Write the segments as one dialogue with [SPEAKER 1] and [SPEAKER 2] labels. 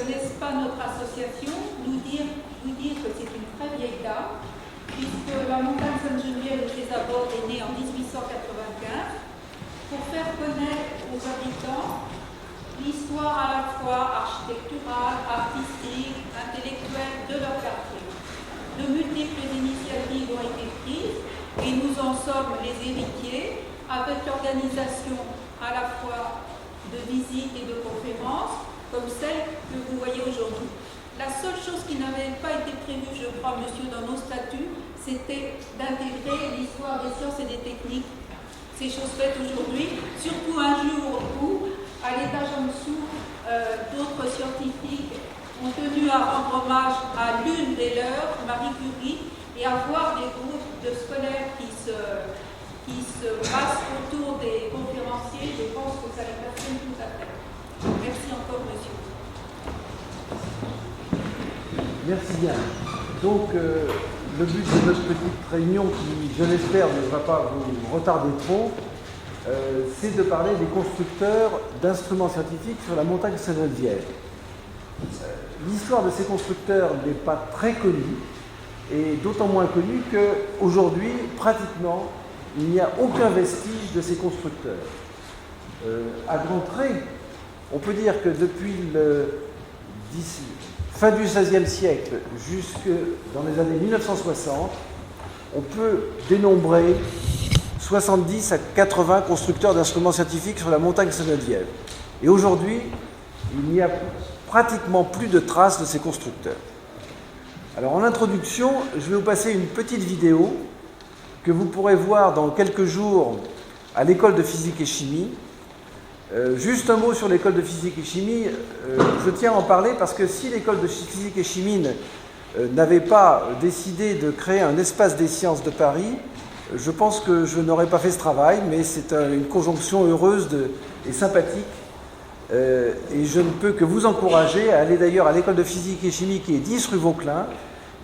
[SPEAKER 1] connaissent pas notre association, vous dire que c'est une très vieille dame, puisque la montagne Sainte-Geneviève de chez Abord est née en 1895, pour faire connaître aux habitants l'histoire à la fois architecturale, artistique, intellectuelle de leur quartier. De multiples initiatives ont été prises et nous en sommes les héritiers avec l'organisation à la fois de visites et de conférences comme celle que vous voyez aujourd'hui. La seule chose qui n'avait pas été prévue, je crois, monsieur, dans nos statuts, c'était d'intégrer l'histoire des sciences et des techniques. Ces choses faites aujourd'hui, surtout un jour où, à l'étage en dessous, d'autres scientifiques ont tenu à rendre hommage à l'une des leurs, Marie Curie, et à voir des groupes de scolaires qui se passent autour des conférenciers. Je pense que ça les passionne tout à fait. Merci encore, monsieur.
[SPEAKER 2] Merci bien. Donc, le but de notre petite réunion, qui, je l'espère, ne va pas vous retarder trop, c'est de parler des constructeurs d'instruments scientifiques sur la montagne Sainte-Geneviève. L'histoire de ces constructeurs n'est pas très connue, et d'autant moins connue qu'aujourd'hui, pratiquement, il n'y a aucun vestige de ces constructeurs. À grands traits, on peut dire que depuis fin du XVIe siècle jusque dans les années 1960, on peut dénombrer 70 à 80 constructeurs d'instruments scientifiques sur la montagne Sainte-Geneviève. Et aujourd'hui, il n'y a pratiquement plus de traces de ces constructeurs. Alors en introduction, je vais vous passer une petite vidéo que vous pourrez voir dans quelques jours à l'école de physique et chimie. Juste un mot sur l'école de physique et chimie. Je tiens à en parler parce que si l'école de physique et chimie n'avait pas décidé de créer un espace des sciences de Paris, je pense que je n'aurais pas fait ce travail, mais c'est une conjonction heureuse et sympathique. Et je ne peux que vous encourager à aller d'ailleurs à l'école de physique et chimie qui est 10 rue Vauquelin,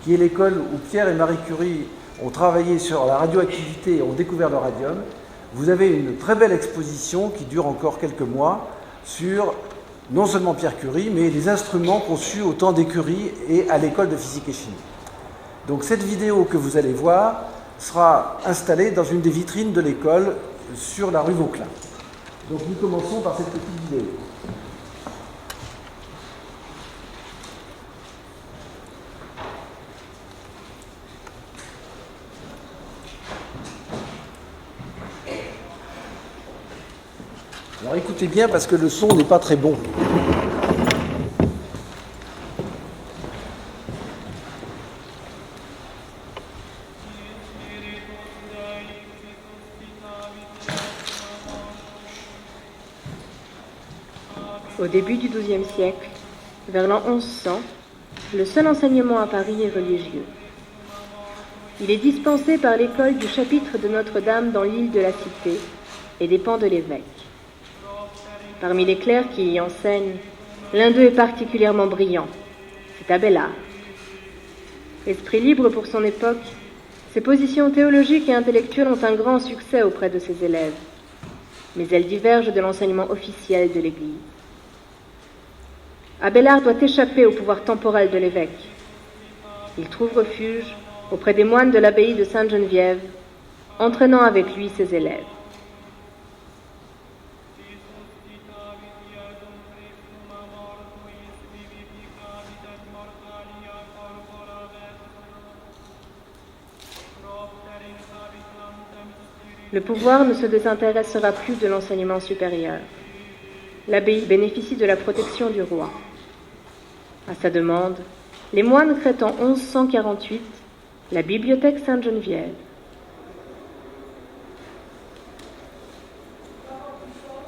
[SPEAKER 2] qui est l'école où Pierre et Marie Curie ont travaillé sur la radioactivité et ont découvert le radium. Vous avez une très belle exposition qui dure encore quelques mois sur non seulement Pierre Curie, mais les instruments conçus au temps des Curie et à l'école de physique et chimie. Donc cette vidéo que vous allez voir sera installée dans une des vitrines de l'école sur la rue Vauquelin. Donc nous commençons par cette petite vidéo. Alors écoutez bien parce que le son n'est pas très bon.
[SPEAKER 3] Au début du XIIe siècle, vers l'an 1100, le seul enseignement à Paris est religieux. Il est dispensé par l'école du chapitre de Notre-Dame dans l'île de la Cité et dépend de l'évêque. Parmi les clercs qui y enseignent, l'un d'eux est particulièrement brillant, c'est Abélard. Esprit libre pour son époque, ses positions théologiques et intellectuelles ont un grand succès auprès de ses élèves, mais elles divergent de l'enseignement officiel de l'Église. Abélard doit échapper au pouvoir temporel de l'évêque. Il trouve refuge auprès des moines de l'abbaye de Sainte-Geneviève, entraînant avec lui ses élèves. Le pouvoir ne se désintéressera plus de l'enseignement supérieur. L'abbaye bénéficie de la protection du roi. À sa demande, les moines créent en 1148 la bibliothèque Sainte-Geneviève.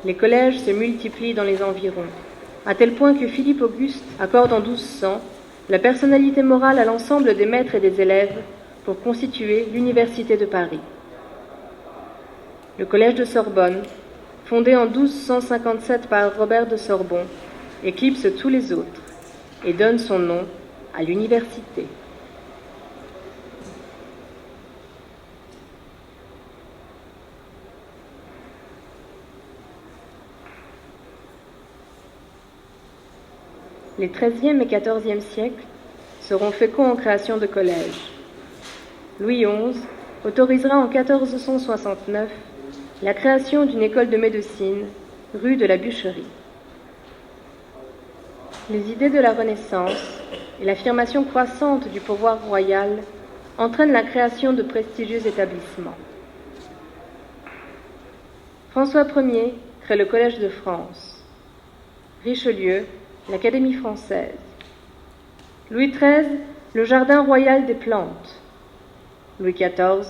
[SPEAKER 3] Les collèges se multiplient dans les environs, à tel point que Philippe Auguste accorde en 1200 la personnalité morale à l'ensemble des maîtres et des élèves pour constituer l'Université de Paris. Le collège de Sorbonne, fondé en 1257 par Robert de Sorbon, éclipse tous les autres et donne son nom à l'université. les XIIIe et XIVe siècles seront féconds en création de collèges. Louis XI autorisera en 1469 la création d'une école de médecine rue de la Bûcherie. Les idées de la Renaissance et l'affirmation croissante du pouvoir royal entraînent la création de prestigieux établissements. François Ier crée le Collège de France. Richelieu, l'Académie française. Louis XIII, le Jardin royal des plantes. Louis XIV,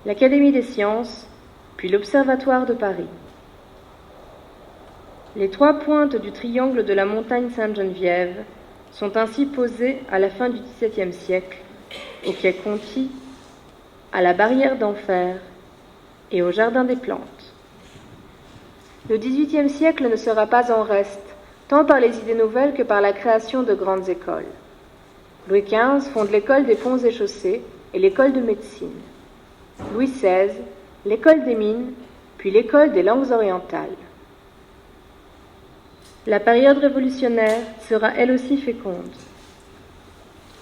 [SPEAKER 3] l'Académie des sciences, puis l'Observatoire de Paris. Les 3 pointes du triangle de la montagne Sainte-Geneviève sont ainsi posées à la fin du XVIIe siècle, au quai Conti, à la barrière d'Enfer et au Jardin des plantes. Le XVIIIe siècle ne sera pas en reste, tant par les idées nouvelles que par la création de grandes écoles. Louis XV fonde l'école des ponts et chaussées et l'école de médecine. Louis XVI, l'école des mines, puis l'école des langues orientales. La période révolutionnaire sera elle aussi féconde.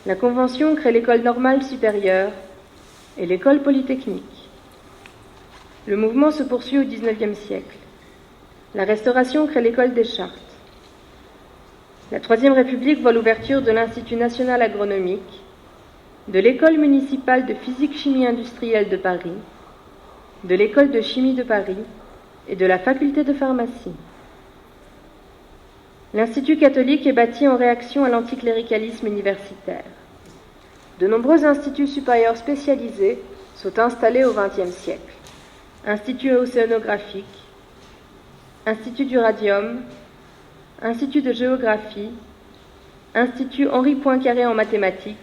[SPEAKER 3] La Convention crée l'école normale supérieure et l'école polytechnique. Le mouvement se poursuit au XIXe siècle. La Restauration crée l'école des chartes. La Troisième République voit l'ouverture de l'Institut national agronomique, de l'École municipale de physique-chimie industrielle de Paris, de l'École de chimie de Paris et de la Faculté de pharmacie. L'Institut catholique est bâti en réaction à l'anticléricalisme universitaire. De nombreux instituts supérieurs spécialisés sont installés au XXe siècle. Institut océanographique, Institut du radium, Institut de géographie, Institut Henri Poincaré en mathématiques,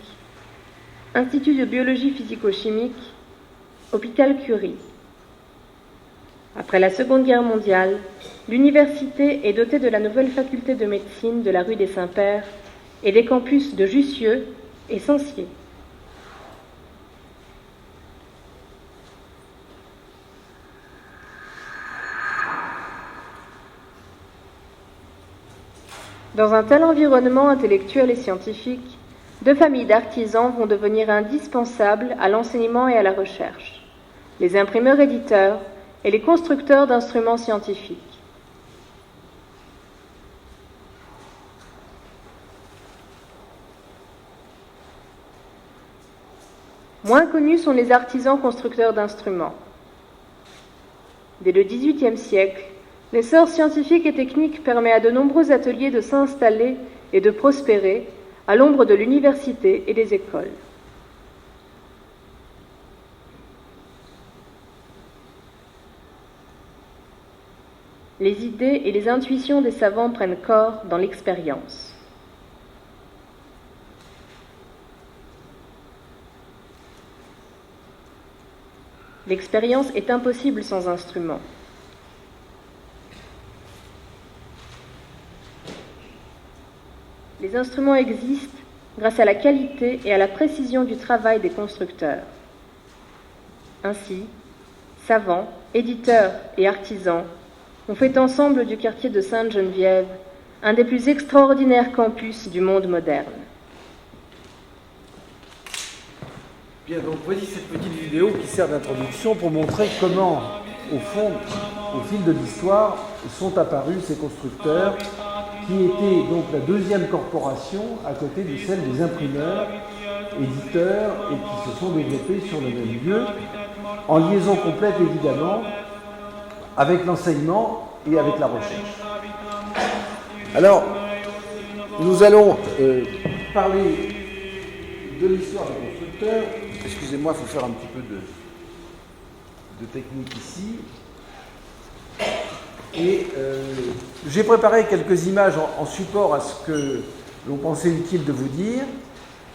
[SPEAKER 3] Institut de biologie physico-chimique, Hôpital Curie. Après la Seconde Guerre mondiale, l'université est dotée de la nouvelle faculté de médecine de la rue des Saints-Pères et des campus de Jussieu et Censier. Dans un tel environnement intellectuel et scientifique, 2 familles d'artisans vont devenir indispensables à l'enseignement et à la recherche, les imprimeurs-éditeurs et les constructeurs d'instruments scientifiques. Moins connus sont les artisans constructeurs d'instruments. Dès le XVIIIe siècle, l'essor scientifique et technique permet à de nombreux ateliers de s'installer et de prospérer à l'ombre de l'université et des écoles. Les idées et les intuitions des savants prennent corps dans l'expérience. L'expérience est impossible sans instrument. Les instruments existent grâce à la qualité et à la précision du travail des constructeurs. Ainsi, savants, éditeurs et artisans ont fait ensemble du quartier de Sainte-Geneviève un des plus extraordinaires campus du monde moderne.
[SPEAKER 2] Bien, donc voici cette petite vidéo qui sert d'introduction pour montrer comment, au fond, au fil de l'histoire, sont apparus ces constructeurs qui étaient donc la deuxième corporation à côté de celle des imprimeurs, éditeurs, et qui se sont développés sur le même lieu, en liaison complète évidemment avec l'enseignement et avec la recherche. Alors, nous allons parler de l'histoire des constructeurs. Excusez-moi, il faut faire un petit peu de technique ici. Et j'ai préparé quelques images en support à ce que l'on pensait utile de vous dire.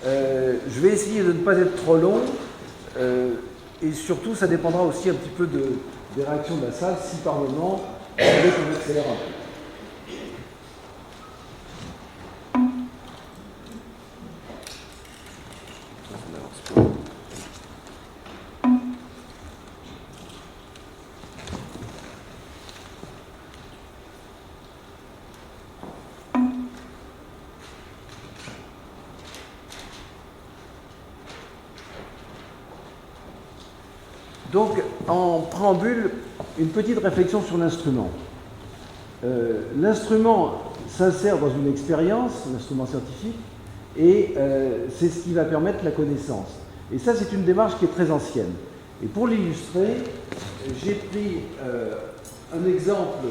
[SPEAKER 2] Je vais essayer de ne pas être trop long. Et surtout, ça dépendra aussi un petit peu des réactions de la salle, si par moment, vous voulez qu'on accélère un peu. Donc, en préambule, une petite réflexion sur l'instrument. L'instrument s'insère dans une expérience, l'instrument scientifique, et c'est ce qui va permettre la connaissance. Et ça, c'est une démarche qui est très ancienne. Et pour l'illustrer, j'ai pris un exemple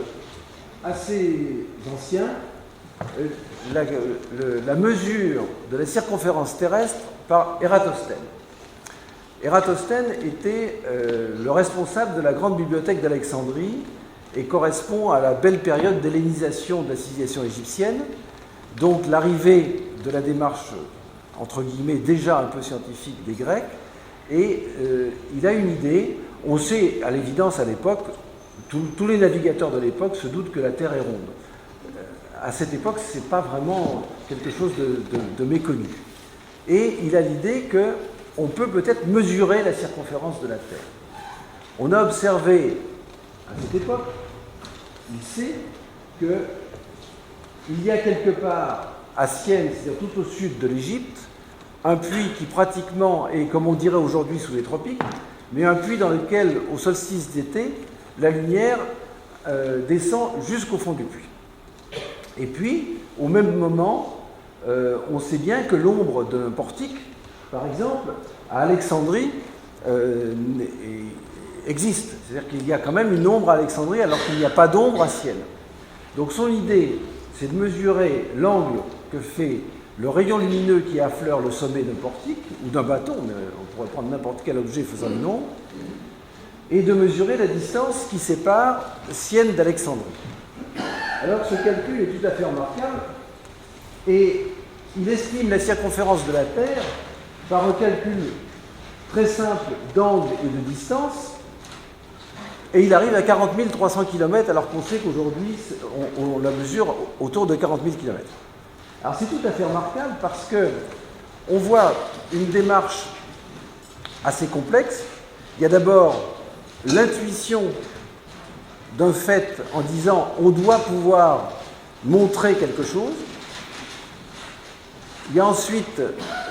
[SPEAKER 2] assez ancien, la mesure de la circonférence terrestre par Ératosthène. Ératosthène était le responsable de la grande bibliothèque d'Alexandrie et correspond à la belle période d'hellénisation de la civilisation égyptienne, donc l'arrivée de la démarche, entre guillemets, déjà un peu scientifique des Grecs, et il a une idée. On sait à l'évidence à l'époque, tous les navigateurs de l'époque se doutent que la Terre est ronde. À cette époque, ce n'est pas vraiment quelque chose de méconnu. Et il a l'idée qu'on peut peut-être mesurer la circonférence de la Terre. On a observé à cette époque, il sait qu'il y a quelque part à Syène, c'est-à-dire tout au sud de l'Égypte, un puits qui pratiquement est, comme on dirait aujourd'hui, sous les tropiques, mais un puits dans lequel, au solstice d'été, la lumière descend jusqu'au fond du puits. Et puis, au même moment, on sait bien que l'ombre d'un portique, par exemple, à Alexandrie, existe. C'est-à-dire qu'il y a quand même une ombre à Alexandrie alors qu'il n'y a pas d'ombre à Syène. Donc son idée, c'est de mesurer l'angle que fait le rayon lumineux qui affleure le sommet d'un portique, ou d'un bâton, mais on pourrait prendre n'importe quel objet faisant une ombre, et de mesurer la distance qui sépare Syène d'Alexandrie. Alors ce calcul est tout à fait remarquable, et il estime la circonférence de la Terre par un calcul très simple d'angle et de distance, et il arrive à 40 300 km, alors qu'on sait qu'aujourd'hui, on la mesure autour de 40 000 km. Alors c'est tout à fait remarquable parce qu'on voit une démarche assez complexe. Il y a d'abord l'intuition d'un fait en disant on doit pouvoir montrer quelque chose. Il y a ensuite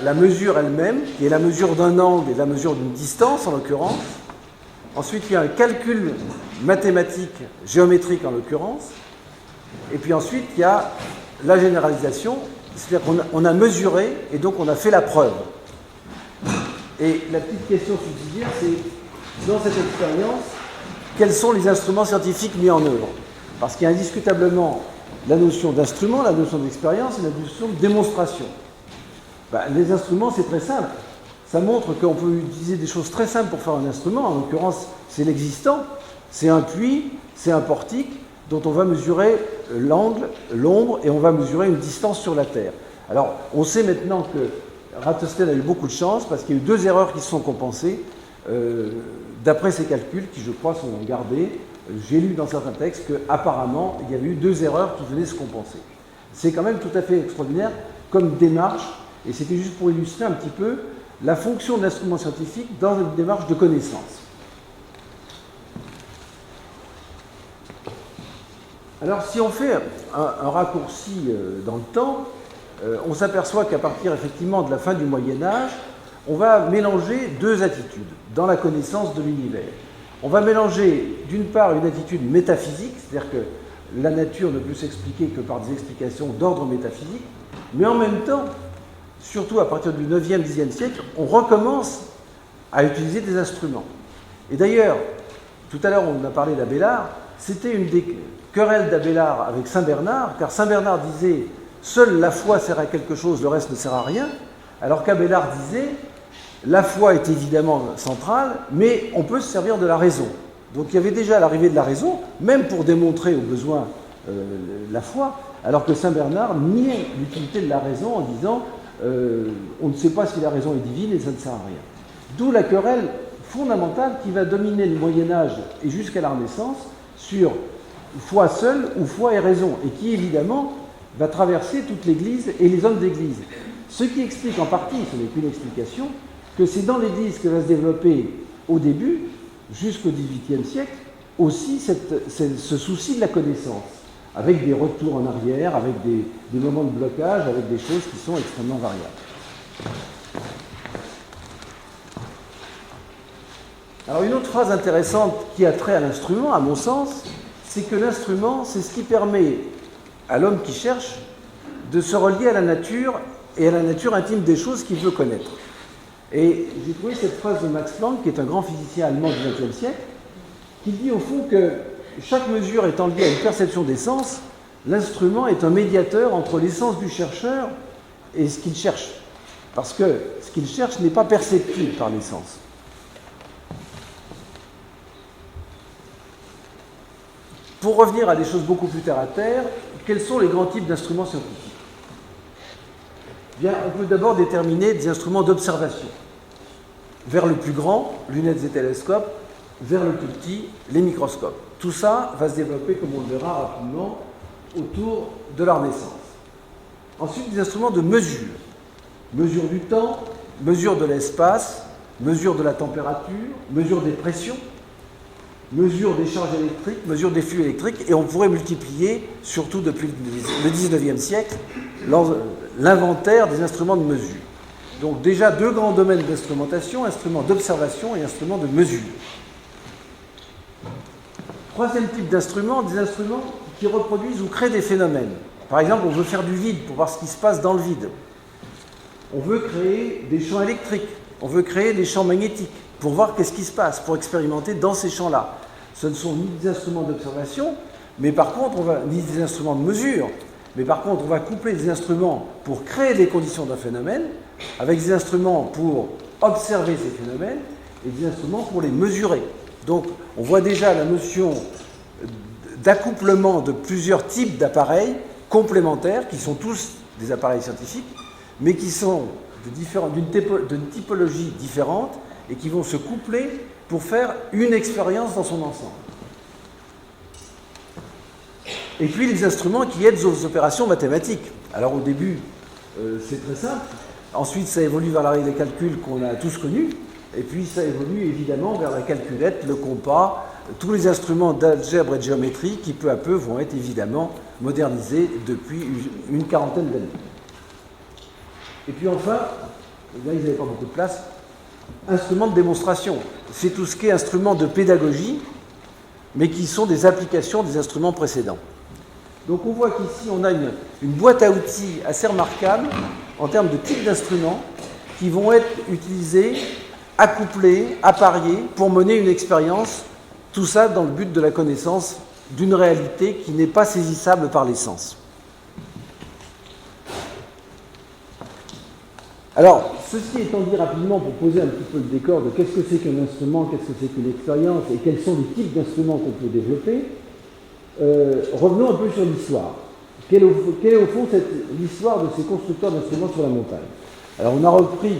[SPEAKER 2] la mesure elle-même, qui est la mesure d'un angle et la mesure d'une distance en l'occurrence. Ensuite, il y a un calcul mathématique, géométrique en l'occurrence. Et puis ensuite, il y a la généralisation, c'est-à-dire qu'on a mesuré et donc on a fait la preuve. Et la petite question subsidiaire, c'est, dans cette expérience, quels sont les instruments scientifiques mis en œuvre? Parce qu'il y a indiscutablement la notion d'instrument, la notion d'expérience et la notion de démonstration. Les instruments, c'est très simple. Ça montre qu'on peut utiliser des choses très simples pour faire un instrument. En l'occurrence, c'est l'existant, c'est un puits, c'est un portique dont on va mesurer l'angle, l'ombre, et on va mesurer une distance sur la Terre. Alors, on sait maintenant que Ératosthène a eu beaucoup de chance parce qu'il y a eu 2 erreurs qui se sont compensées d'après ses calculs, qui je crois sont gardés. J'ai lu dans certains textes qu'apparemment, il y avait eu 2 erreurs qui venaient se compenser. C'est quand même tout à fait extraordinaire comme démarche, et c'était juste pour illustrer un petit peu la fonction de l'instrument scientifique dans une démarche de connaissance. Alors, si on fait un raccourci dans le temps, on s'aperçoit qu'à partir effectivement de la fin du Moyen-Âge, on va mélanger 2 attitudes dans la connaissance de l'univers. On va mélanger d'une part une attitude métaphysique, c'est-à-dire que la nature ne peut s'expliquer que par des explications d'ordre métaphysique, mais en même temps, surtout à partir du 9e, 10e siècle, on recommence à utiliser des instruments. Et d'ailleurs, tout à l'heure on a parlé d'Abélard, c'était une des querelles d'Abélard avec Saint Bernard, car Saint Bernard disait « seule la foi sert à quelque chose, le reste ne sert à rien », alors qu'Abélard disait « la foi est évidemment centrale, mais on peut se servir de la raison ». Donc il y avait déjà l'arrivée de la raison, même pour démontrer au besoin la foi, alors que Saint Bernard niait l'utilité de la raison en disant on ne sait pas si la raison est divine et ça ne sert à rien. D'où la querelle fondamentale qui va dominer le Moyen-Âge et jusqu'à la Renaissance sur foi seule ou foi et raison, et qui évidemment va traverser toute l'Église et les hommes d'Église. Ce qui explique en partie, ce n'est qu'une explication, que c'est dans l'Église que va se développer au début, jusqu'au XVIIIe siècle, aussi ce souci de la connaissance, avec des retours en arrière, avec des moments de blocage, avec des choses qui sont extrêmement variables. Alors une autre phrase intéressante qui a trait à l'instrument, à mon sens, c'est que l'instrument, c'est ce qui permet à l'homme qui cherche de se relier à la nature et à la nature intime des choses qu'il veut connaître. Et j'ai trouvé cette phrase de Max Planck, qui est un grand physicien allemand du XXe siècle, qui dit au fond que chaque mesure étant liée à une perception des sens, l'instrument est un médiateur entre l'essence du chercheur et ce qu'il cherche. Parce que ce qu'il cherche n'est pas perceptible par les sens. Pour revenir à des choses beaucoup plus terre à terre, quels sont les grands types d'instruments scientifiques ? Bien, on peut d'abord déterminer des instruments d'observation. Vers le plus grand, lunettes et télescopes, vers le plus petit, les microscopes. Tout ça va se développer, comme on le verra rapidement, autour de la Renaissance. Ensuite, des instruments de mesure. Mesure du temps, mesure de l'espace, mesure de la température, mesure des pressions, mesure des charges électriques, mesure des flux électriques, et on pourrait multiplier, surtout depuis le XIXe siècle, l'inventaire des instruments de mesure. Donc déjà deux grands domaines d'instrumentation, instruments d'observation et instruments de mesure. Troisième type d'instruments, des instruments qui reproduisent ou créent des phénomènes. Par exemple, on veut faire du vide pour voir ce qui se passe dans le vide. On veut créer des champs électriques, on veut créer des champs magnétiques pour voir qu'est-ce qui se passe, pour expérimenter dans ces champs-là. Ce ne sont ni des instruments d'observation, mais par contre, ni des instruments de mesure, mais par contre, on va coupler des instruments pour créer des conditions d'un phénomène, avec des instruments pour observer ces phénomènes, et des instruments pour les mesurer. Donc, on voit déjà la notion d'accouplement de plusieurs types d'appareils complémentaires, qui sont tous des appareils scientifiques, mais qui sont d'une typologie différente et qui vont se coupler pour faire une expérience dans son ensemble. Et puis les instruments qui aident aux opérations mathématiques. Alors au début, c'est très simple. Ensuite, ça évolue vers les calculs qu'on a tous connus. Et puis ça évolue évidemment vers la calculette, le compas, tous les instruments d'algèbre et de géométrie qui peu à peu vont être évidemment modernisés depuis une quarantaine d'années. Et puis enfin, là ils n'avaient pas beaucoup de place, instruments de démonstration. C'est tout ce qui est instruments de pédagogie, mais qui sont des applications des instruments précédents. Donc on voit qu'ici on a une boîte à outils assez remarquable en termes de type d'instruments qui vont être utilisés, accouplés, appariés pour mener une expérience, tout ça dans le but de la connaissance d'une réalité qui n'est pas saisissable par les sens. Alors, ceci étant dit rapidement pour poser un petit peu le décor de qu'est-ce que c'est qu'un instrument, qu'est-ce que c'est qu'une expérience et quels sont les types d'instruments qu'on peut développer, revenons un peu sur l'histoire. Quelle est au fond l'histoire de ces constructeurs d'instruments sur la montagne? Alors, on a repris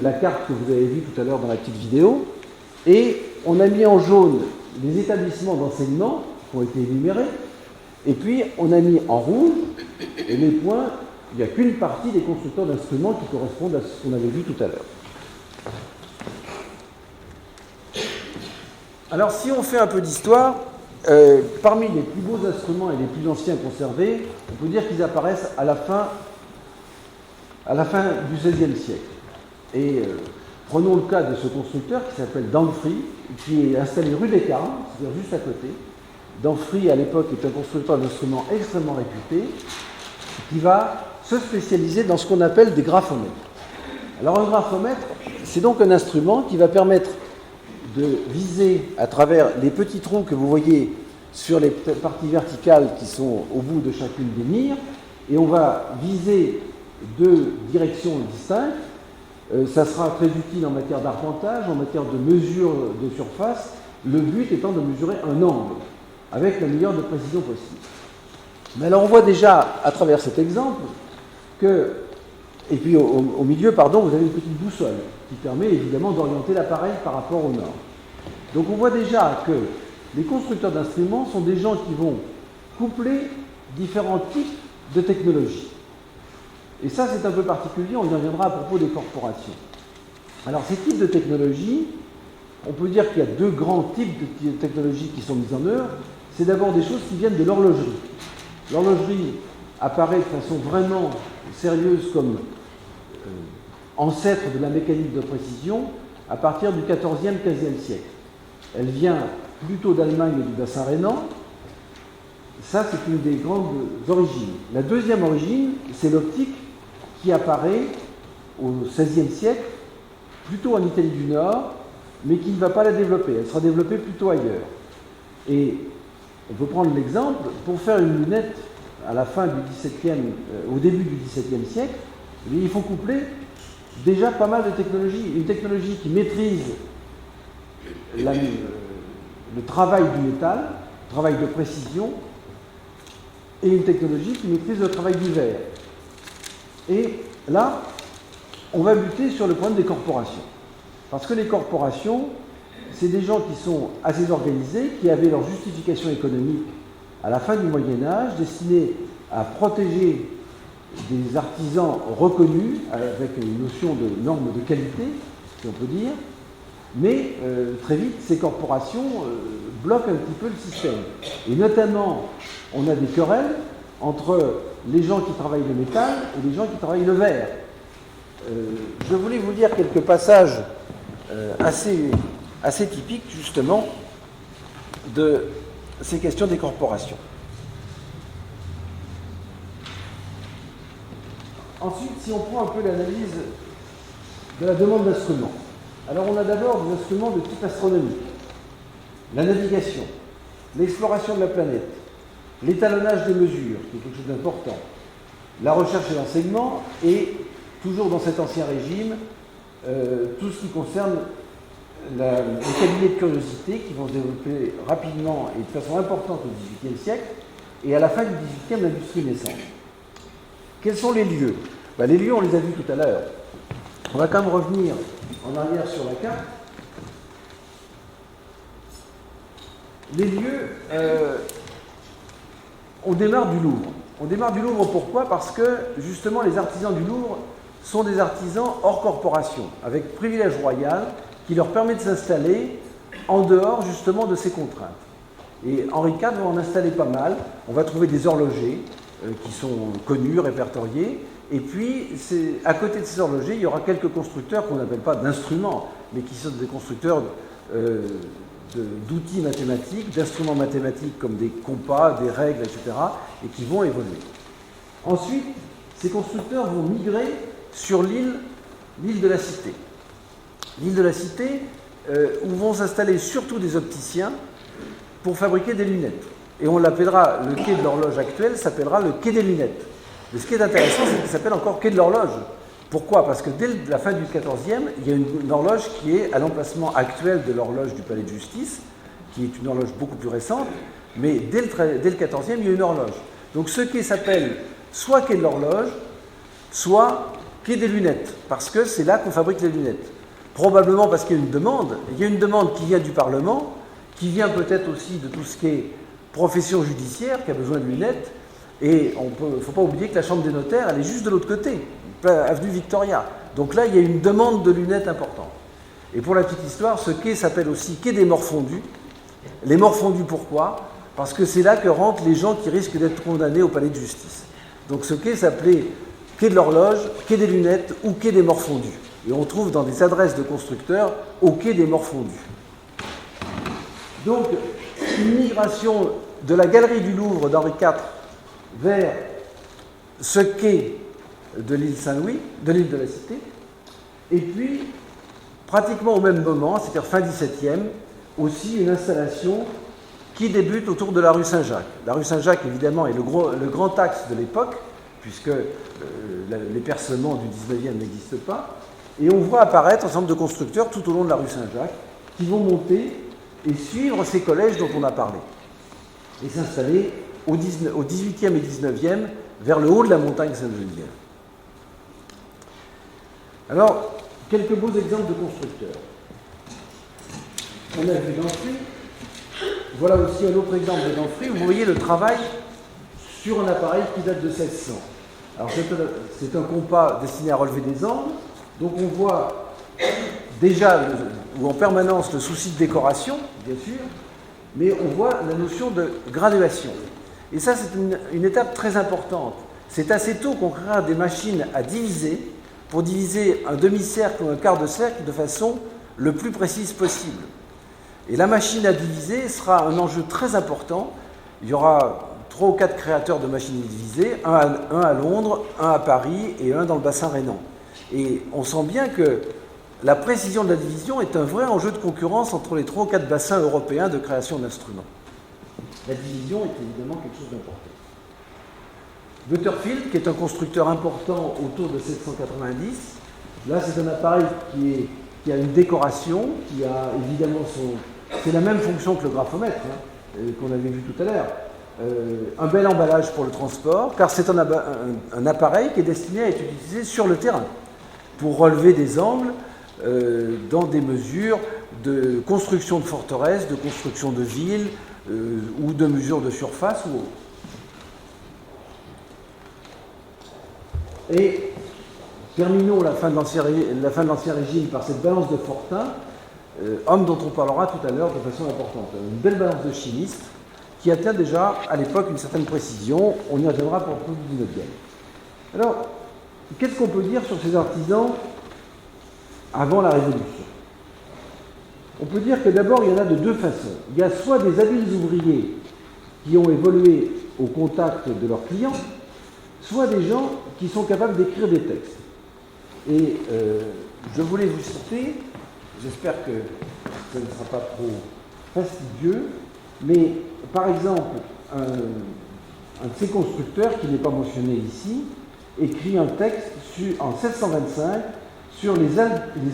[SPEAKER 2] la carte que vous avez vue tout à l'heure dans la petite vidéo et on a mis en jaune les établissements d'enseignement qui ont été énumérés et puis on a mis en rouge les points. Il n'y a qu'une partie des constructeurs d'instruments qui correspondent à ce qu'on avait vu tout à l'heure. Alors, si on fait un peu d'histoire, parmi les plus beaux instruments et les plus anciens conservés, on peut dire qu'ils apparaissent à la fin du XVIe siècle. Et prenons le cas de ce constructeur qui s'appelle Damfry, qui est installé rue des Carmes, c'est-à-dire juste à côté. Damfry, à l'époque, est un constructeur d'instruments extrêmement réputé, qui va se spécialiser dans ce qu'on appelle des graphomètres. Alors un graphomètre, c'est donc un instrument qui va permettre de viser à travers les petits trous que vous voyez sur les parties verticales qui sont au bout de chacune des mires, et on va viser deux directions distinctes. Ça sera très utile en matière d'arpentage, en matière de mesure de surface, le but étant de mesurer un angle avec la meilleure de précision possible. Mais alors on voit déjà à travers cet exemple que, et puis au milieu, vous avez une petite boussole qui permet évidemment d'orienter l'appareil par rapport au nord. Donc on voit déjà que les constructeurs d'instruments sont des gens qui vont coupler différents types de technologies. Et ça c'est un peu particulier, on y reviendra à propos des corporations. Alors ces types de technologies, on peut dire qu'il y a deux grands types de technologies qui sont mises en œuvre. C'est d'abord des choses qui viennent de l'horlogerie. L'horlogerie apparaît de façon vraiment sérieuse comme ancêtre de la mécanique de précision à partir du XIVe, XVe siècle. Elle vient plutôt d'Allemagne et du bassin rhénan. Ça, c'est une des grandes origines. La deuxième origine, c'est l'optique qui apparaît au XVIe siècle, plutôt en Italie du Nord, mais qui ne va pas la développer. Elle sera développée plutôt ailleurs. Et on peut prendre l'exemple, pour faire une lunette à la fin du XVIIe, au début du XVIIe siècle, il faut coupler déjà pas mal de technologies. Une technologie qui maîtrise le travail du métal, le travail de précision, et une technologie qui maîtrise le travail du verre. Et là, on va buter sur le problème des corporations. Parce que les corporations, c'est des gens qui sont assez organisés, qui avaient leur justification économique à la fin du Moyen-Âge, destinée à protéger des artisans reconnus, avec une notion de normes de qualité, si on peut dire, mais très vite, ces corporations bloquent un petit peu le système. Et notamment, on a des querelles entre les gens qui travaillent le métal et les gens qui travaillent le verre. Je voulais vous lire quelques passages assez typiques, justement, de ces questions des corporations. Ensuite, si on prend un peu l'analyse de la demande d'instruments, alors on a d'abord des instruments de type astronomique, la navigation, l'exploration de la planète, l'étalonnage des mesures, qui est quelque chose d'important, la recherche et l'enseignement, et toujours dans cet ancien régime, tout ce qui concerne les cabinets de curiosité qui vont se développer rapidement et de façon importante au XVIIIe siècle, et à la fin du XVIIIe, l'industrie naissante. Quels sont les lieux? Les lieux, on les a vus tout à l'heure. On va quand même revenir en arrière sur la carte. Les lieux, on démarre du Louvre. On démarre du Louvre pourquoi? Parce que justement les artisans du Louvre sont des artisans hors corporation, avec privilège royal qui leur permet de s'installer en dehors justement de ces contraintes. Et Henri IV va en installer pas mal. On va trouver des horlogers qui sont connus, répertoriés. Et puis, à côté de ces horlogers, il y aura quelques constructeurs qu'on n'appelle pas d'instruments, mais qui sont des constructeurs d'outils mathématiques, d'instruments mathématiques comme des compas, des règles, etc., et qui vont évoluer. Ensuite, ces constructeurs vont migrer sur l'île de la Cité. L'île de la Cité, où vont s'installer surtout des opticiens pour fabriquer des lunettes. Et on l'appellera, le quai de l'horloge actuel s'appellera le quai des lunettes. Mais ce qui est intéressant, c'est qu'il s'appelle encore quai de l'horloge. Pourquoi? Parce que dès la fin du XIVe, il y a une horloge qui est à l'emplacement actuel de l'horloge du palais de justice, qui est une horloge beaucoup plus récente, mais dès le XIVe, il y a une horloge. Donc ce quai s'appelle soit quai de l'horloge, soit quai des lunettes, parce que c'est là qu'on fabrique les lunettes. Probablement parce qu'il y a une demande. Il y a une demande qui vient du Parlement, qui vient peut-être aussi de tout ce qui est profession judiciaire, qui a besoin de lunettes. Et il ne faut pas oublier que la Chambre des notaires, elle est juste de l'autre côté, avenue Victoria. Donc là, il y a une demande de lunettes importante. Et pour la petite histoire, ce quai s'appelle aussi quai des morfondus. Les morfondus, pourquoi? Parce que c'est là que rentrent les gens qui risquent d'être condamnés au palais de justice. Donc ce quai s'appelait quai de l'horloge, quai des lunettes ou quai des morfondus. Et on trouve dans des adresses de constructeurs au quai des morfondus. Donc, une migration de la galerie du Louvre d'Henri IV vers ce quai de l'île Saint-Louis, de l'île de la Cité, et puis, pratiquement au même moment, c'est-à-dire fin XVIIe, aussi une installation qui débute autour de la rue Saint-Jacques. La rue Saint-Jacques, évidemment, est le grand axe de l'époque, puisque les percements du XIXe n'existent pas, et on voit apparaître un certain nombre de constructeurs tout au long de la rue Saint-Jacques qui vont monter et suivre ces collèges dont on a parlé, et s'installer au XVIIIe et XIXe vers le haut de la montagne Sainte-Geneviève. Alors, quelques beaux exemples de constructeurs. On a vu Danfry. Voilà aussi un autre exemple de Danfry. Vous voyez le travail sur un appareil qui date de 1600. Alors, c'est un compas destiné à relever des angles. Donc, on voit déjà, ou en permanence, le souci de décoration, bien sûr, mais on voit la notion de graduation. Et ça, c'est une étape très importante. C'est assez tôt qu'on créera des machines à diviser, pour diviser un demi-cercle ou un quart de cercle de façon le plus précise possible. Et la machine à diviser sera un enjeu très important. Il y aura 3 ou 4 créateurs de machines à diviser, un à Londres, un à Paris et un dans le bassin rhénan. Et on sent bien que la précision de la division est un vrai enjeu de concurrence entre les 3 ou 4 bassins européens de création d'instruments. La division est évidemment quelque chose d'important. Butterfield, qui est un constructeur important autour de 790, là c'est un appareil qui a une décoration, qui a évidemment c'est la même fonction que le graphomètre, qu'on avait vu tout à l'heure. Un bel emballage pour le transport, car c'est un appareil qui est destiné à être utilisé sur le terrain, pour relever des angles dans des mesures de construction de forteresses, de construction de villes, ou de mesures de surface ou autre. Et terminons la fin de l'Ancien Régime par cette balance de Fortin, homme dont on parlera tout à l'heure de façon importante. Une belle balance de chimiste qui atteint déjà à l'époque une certaine précision. On y reviendra pour le coup du 19e. Alors, qu'est-ce qu'on peut dire sur ces artisans avant la Révolution? On peut dire que d'abord, il y en a de 2 façons. Il y a soit des habiles ouvriers qui ont évolué au contact de leurs clients, soit des gens qui sont capables d'écrire des textes. Et je voulais vous citer, j'espère que ça ne sera pas trop fastidieux, mais par exemple, un de ces constructeurs, qui n'est pas mentionné ici, écrit un texte en 1725 sur les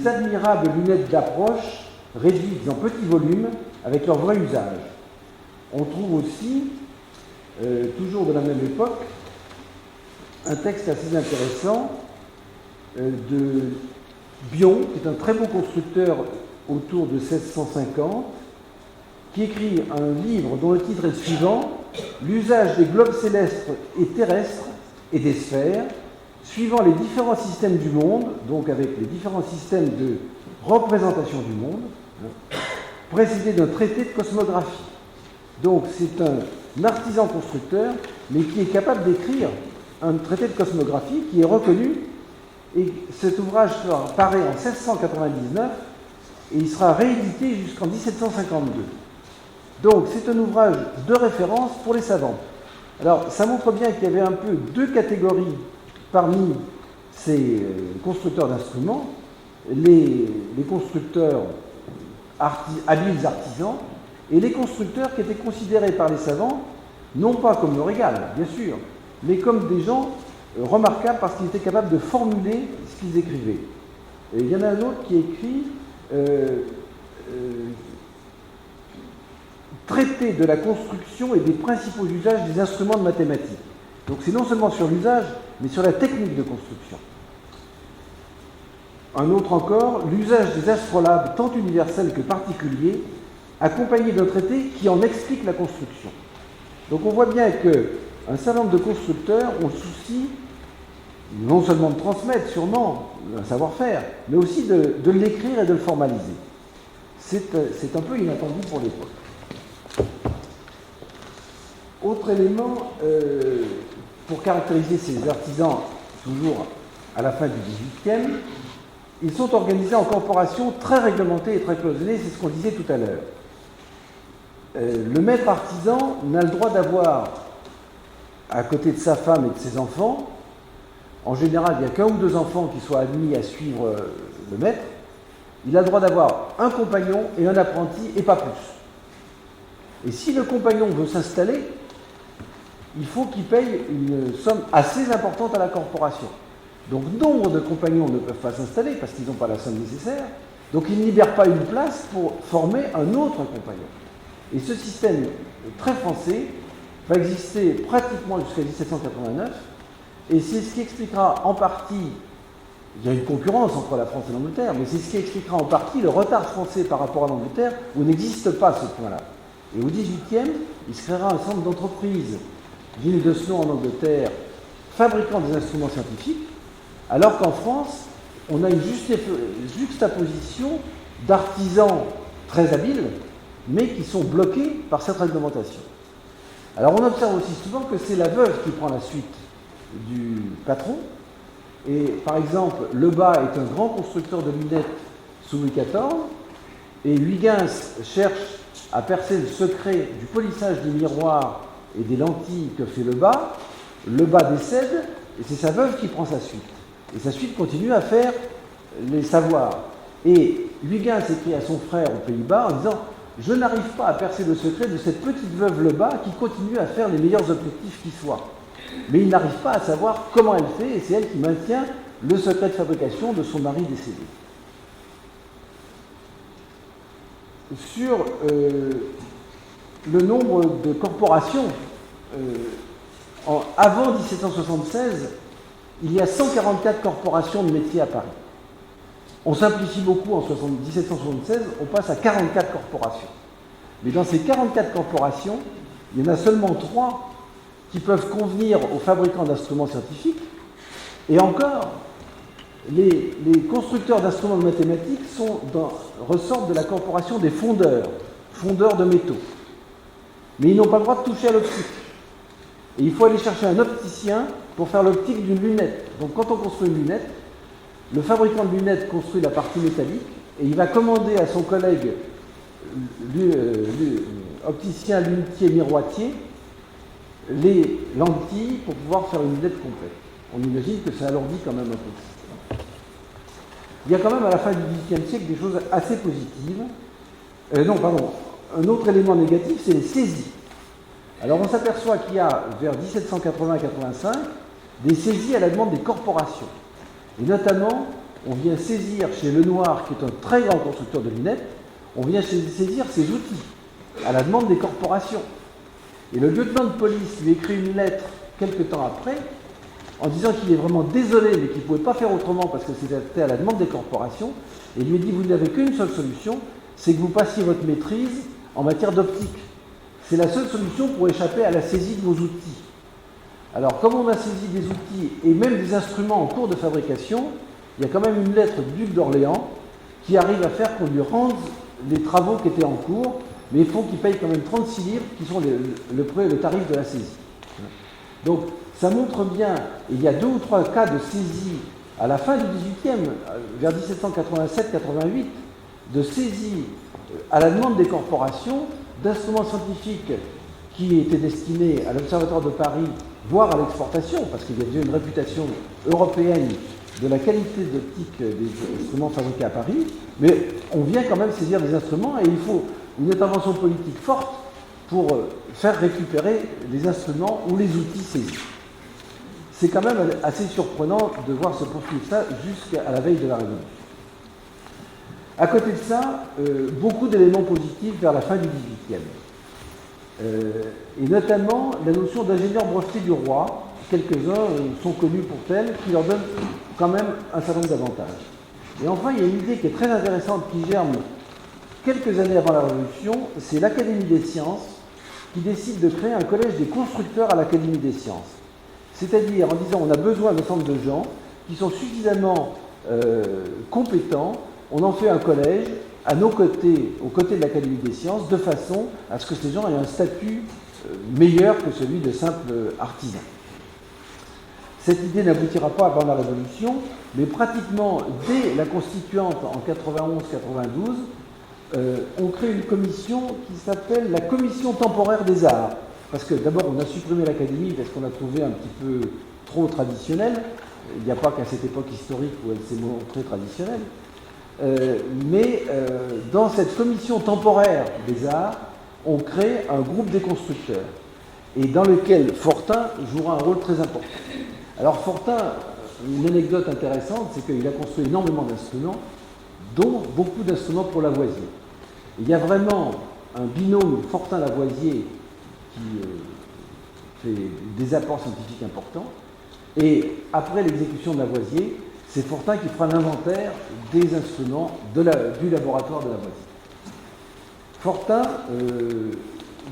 [SPEAKER 2] admirables lunettes d'approche réduites en petits volumes avec leur vrai usage. On trouve aussi, toujours de la même époque, un texte assez intéressant de Bion, qui est un très beau constructeur autour de 1650, qui écrit un livre dont le titre est le suivant: L'usage des globes célestes et terrestres et des sphères, suivant les différents systèmes du monde, donc avec les différents systèmes de représentation du monde, précédé d'un traité de cosmographie. Donc c'est un artisan constructeur, mais qui est capable d'écrire un traité de cosmographie qui est reconnu, et cet ouvrage paraît en 1699 et il sera réédité jusqu'en 1752. Donc c'est un ouvrage de référence pour les savants. Alors ça montre bien qu'il y avait un peu 2 catégories parmi ces constructeurs d'instruments: les constructeurs habiles artisans et les constructeurs qui étaient considérés par les savants non pas comme leur égal, bien sûr, mais comme des gens remarquables parce qu'ils étaient capables de formuler ce qu'ils écrivaient. Et il y en a un autre qui écrit Traité de la construction et des principaux usages des instruments de mathématiques. Donc c'est non seulement sur l'usage, mais sur la technique de construction. Un autre encore, l'usage des astrolabes tant universels que particuliers, accompagné d'un traité qui en explique la construction. Donc on voit bien qu'un certain nombre de constructeurs ont le souci non seulement de transmettre sûrement un savoir-faire, mais aussi de l'écrire et de le formaliser. C'est un peu inattendu pour l'époque. Autre élément, pour caractériser ces artisans, toujours à la fin du XVIIIe, ils sont organisés en corporations très réglementées et très cloisonnées, c'est ce qu'on disait tout à l'heure. Le maître artisan n'a le droit d'avoir, à côté de sa femme et de ses enfants, en général, il n'y a qu'un ou 2 enfants qui soient admis à suivre le maître. Il a le droit d'avoir un compagnon et un apprenti, et pas plus. Et si le compagnon veut s'installer, il faut qu'il paye une somme assez importante à la corporation. Donc nombre de compagnons ne peuvent pas s'installer parce qu'ils n'ont pas la somme nécessaire. Donc ils ne libèrent pas une place pour former un autre compagnon. Et ce système très français va exister pratiquement jusqu'à 1789. Et c'est ce qui expliquera en partie, il y a une concurrence entre la France et l'Angleterre, mais c'est ce qui expliquera en partie le retard français par rapport à l'Angleterre, où n'existe pas ce point-là. Et au XVIIIe, il se créera un centre d'entreprise, ville de Snow en Angleterre, fabriquant des instruments scientifiques, alors qu'en France, on a une juxtaposition d'artisans très habiles, mais qui sont bloqués par cette réglementation. Alors on observe aussi souvent que c'est la veuve qui prend la suite du patron. Et par exemple, Lebas est un grand constructeur de lunettes sous Louis XIV, et Huygens cherche à percer le secret du polissage des miroirs et des lentilles que fait le bas décède, et c'est sa veuve qui prend sa suite. Et sa suite continue à faire les savoirs. Et Huygens écrit à son frère aux Pays-Bas en disant « Je n'arrive pas à percer le secret de cette petite veuve Lebas qui continue à faire les meilleurs objectifs qui soient. » Mais il n'arrive pas à savoir comment elle fait, et c'est elle qui maintient le secret de fabrication de son mari décédé. Sur le nombre de corporations, avant 1776, il y a 144 corporations de métiers à Paris. On simplifie beaucoup en 1776, on passe à 44 corporations. Mais dans ces 44 corporations, il y en a seulement 3 qui peuvent convenir aux fabricants d'instruments scientifiques. Et encore, les constructeurs d'instruments mathématiques ressortent de la corporation des fondeurs de métaux. Mais ils n'ont pas le droit de toucher à l'optique. Et il faut aller chercher un opticien pour faire l'optique d'une lunette. Donc quand on construit une lunette, le fabricant de lunettes construit la partie métallique et il va commander à son collègue opticien, lunetier, miroitier les lentilles pour pouvoir faire une lunette complète. On imagine que ça alourdit quand même un peu. Il y a quand même à la fin du XVIIIe siècle des choses assez positives. Un autre élément négatif, c'est les saisies. Alors on s'aperçoit qu'il y a vers 1780-85 des saisies à la demande des corporations. Et notamment, on vient saisir chez Lenoir, qui est un très grand constructeur de lunettes, on vient saisir ses outils à la demande des corporations. Et le lieutenant de police lui écrit une lettre quelque temps après, en disant qu'il est vraiment désolé, mais qu'il ne pouvait pas faire autrement parce que c'était à la demande des corporations, et il lui dit, vous n'avez qu'une seule solution, c'est que vous passiez votre maîtrise en matière d'optique. C'est la seule solution pour échapper à la saisie de vos outils. Alors, comme on a saisi des outils et même des instruments en cours de fabrication, il y a quand même une lettre du duc d'Orléans qui arrive à faire qu'on lui rende les travaux qui étaient en cours, mais il faut qu'il paye quand même 36 livres qui sont le tarif de la saisie. Donc, ça montre bien, il y a 2 ou 3 cas de saisie à la fin du XVIIIe, vers 1787-88, de saisie à la demande des corporations d'instruments scientifiques qui étaient destinés à l'Observatoire de Paris, voire à l'exportation, parce qu'il y a déjà une réputation européenne de la qualité d'optique des instruments fabriqués à Paris, mais on vient quand même saisir des instruments et il faut une intervention politique forte pour faire récupérer les instruments ou les outils saisis. C'est quand même assez surprenant de voir se poursuivre ça jusqu'à la veille de la Révolution. À côté de ça, beaucoup d'éléments positifs vers la fin du XVIIIe. Et notamment la notion d'ingénieur breveté du roi. Quelques-uns sont connus pour tels, qui leur donnent quand même un certain nombre d'avantages. Et enfin, il y a une idée qui est très intéressante qui germe quelques années avant la Révolution, c'est l'Académie des sciences qui décide de créer un collège des constructeurs à l'Académie des sciences. C'est-à-dire en disant on a besoin d'un ensemble de gens qui sont suffisamment compétents, on en fait un collège à nos côtés, aux côtés de l'Académie des sciences, de façon à ce que ces gens aient un statut meilleur que celui de simples artisans. Cette idée n'aboutira pas avant la Révolution, mais pratiquement dès la Constituante en 91-92, on crée une commission qui s'appelle la Commission temporaire des arts. Parce que d'abord, on a supprimé l'Académie parce qu'on l'a trouvée un petit peu trop traditionnelle. Il n'y a pas qu'à cette époque historique où elle s'est montrée traditionnelle. Mais dans cette commission temporaire des arts, on crée un groupe des constructeurs, et dans lequel Fortin jouera un rôle très important. Alors Fortin, une anecdote intéressante, c'est qu'il a construit énormément d'instruments, dont beaucoup d'instruments pour Lavoisier. Il y a vraiment un binôme Fortin-Lavoisier qui fait des apports scientifiques importants, et après l'exécution de Lavoisier, c'est Fortin qui fera l'inventaire des instruments du laboratoire de Lavoisier. Fortin,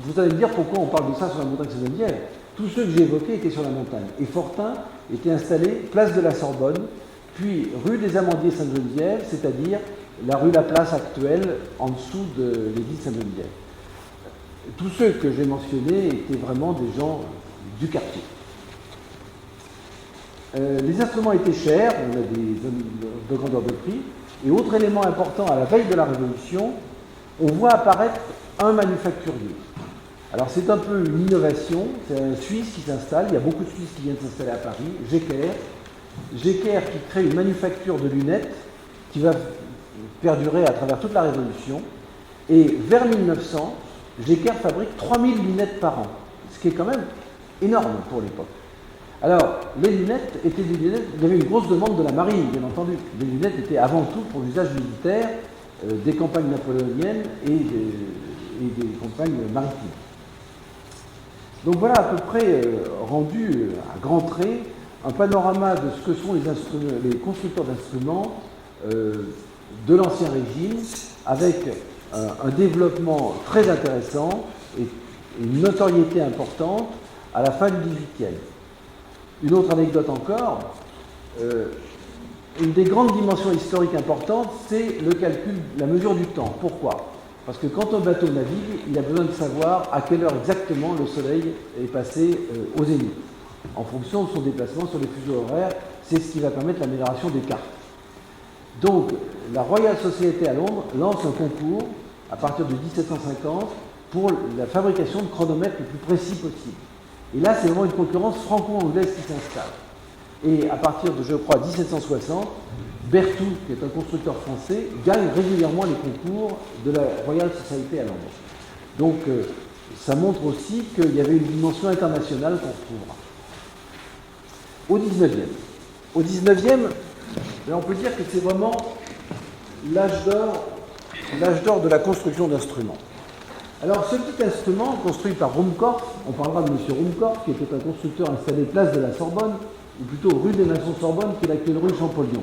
[SPEAKER 2] vous allez me dire pourquoi on parle de ça sur la montagne Saint-Geneviève. Tous ceux que j'ai évoqués étaient sur la montagne. Et Fortin était installé place de la Sorbonne, puis rue des Amandiers Sainte-Geneviève, c'est-à-dire la rue Laplace actuelle, en dessous de l'église Sainte-Geneviève. Tous ceux que j'ai mentionnés étaient vraiment des gens du quartier. Les instruments étaient chers, on a des zones de grandeur de prix, Et autre élément important, à la veille de la Révolution, on voit apparaître un manufacturier. Alors c'est un peu une innovation, c'est un Suisse qui s'installe, il y a beaucoup de Suisses qui viennent s'installer à Paris, Jecker qui crée une manufacture de lunettes qui va perdurer à travers toute la Révolution. Et vers 1900, Jecker fabrique 3000 lunettes par an, ce qui est quand même énorme pour l'époque. Alors, les lunettes étaient des lunettes, il y avait une grosse demande de la marine, bien entendu. Les lunettes étaient avant tout pour l'usage militaire des campagnes napoléoniennes et des campagnes maritimes. Donc voilà à peu près rendu à grands traits un panorama de ce que sont les constructeurs d'instruments de l'Ancien Régime, avec un développement très intéressant et une notoriété importante à la fin du XVIIIe. Une autre anecdote encore, une des grandes dimensions historiques importantes, c'est le calcul, la mesure du temps. Pourquoi ? Parce que quand un bateau navigue, il a besoin de savoir à quelle heure exactement le soleil est passé au zénith. En fonction de son déplacement sur les fuseaux horaires, c'est ce qui va permettre l'amélioration des cartes. Donc, la Royal Society à Londres lance un concours à partir de 1750 pour la fabrication de chronomètres le plus précis possible. Et là, c'est vraiment une concurrence franco-anglaise qui s'installe. Et à partir de, je crois, 1760, Berthoud, qui est un constructeur français, gagne régulièrement les concours de la Royal Society à Londres. Donc, ça montre aussi qu'il y avait une dimension internationale qu'on retrouvera. Au 19e. Au 19e, on peut dire que c'est vraiment l'âge d'or de la construction d'instruments. Alors, ce petit instrument, construit par Ruhmkorff, on parlera de M. Ruhmkorff, qui était un constructeur installé place de la Sorbonne, ou plutôt rue des Nations-Sorbonne, qui est l'actuelle rue Champollion.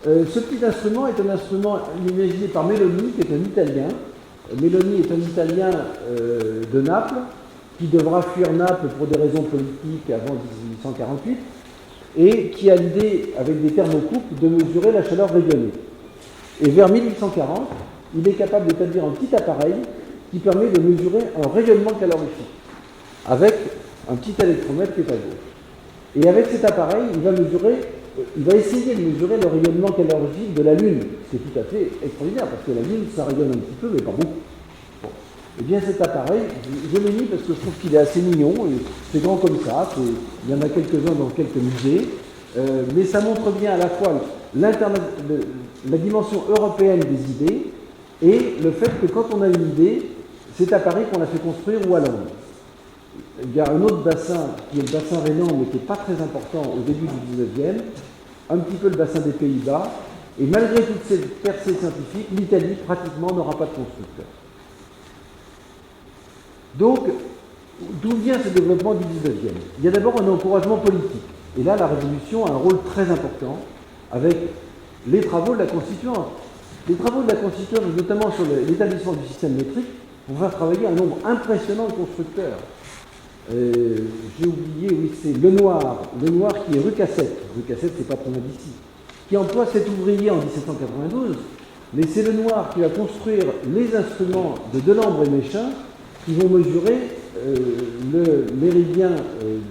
[SPEAKER 2] Ce petit instrument est un instrument imaginé par Melloni, qui est un Italien. Melloni est un Italien de Naples, qui devra fuir Naples pour des raisons politiques avant 1848, et qui a l'idée, avec des thermocoupes, de mesurer la chaleur rayonnée. Et vers 1840, il est capable d'établir un petit appareil qui permet de mesurer un rayonnement calorifique, avec un petit électromètre qui est à gauche. Et avec cet appareil, il va essayer de mesurer le rayonnement calorifique de la Lune. C'est tout à fait extraordinaire, parce que la Lune, ça rayonne un petit peu, mais pas beaucoup. Bon. Eh bien, cet appareil, je l'ai mis parce que je trouve qu'il est assez mignon, et c'est grand comme ça, il y en a quelques-uns dans quelques musées, mais ça montre bien à la fois la dimension européenne des idées, et le fait que quand on a une idée, c'est à Paris qu'on l'a fait construire ou à Londres. Il y a un autre bassin, qui est le bassin rhénan, mais qui n'est pas très important au début du 19e, un petit peu le bassin des Pays-Bas, et malgré toutes ces percées scientifiques, l'Italie pratiquement n'aura pas de constructeur. Donc, d'où vient ce développement du 19e ? Il y a d'abord un encouragement politique, et là la Révolution a un rôle très important avec les travaux de la Constituante. Les travaux de la Constituante, notamment sur l'établissement du système métrique, vont faire travailler un nombre impressionnant de constructeurs. J'ai oublié, oui, c'est Lenoir qui est rue Cassette. Rue Cassette, c'est pas trop loin d'ici. Qui emploie 7 ouvriers en 1792, mais c'est Lenoir qui va construire les instruments de Delambre et Méchin qui vont mesurer le méridien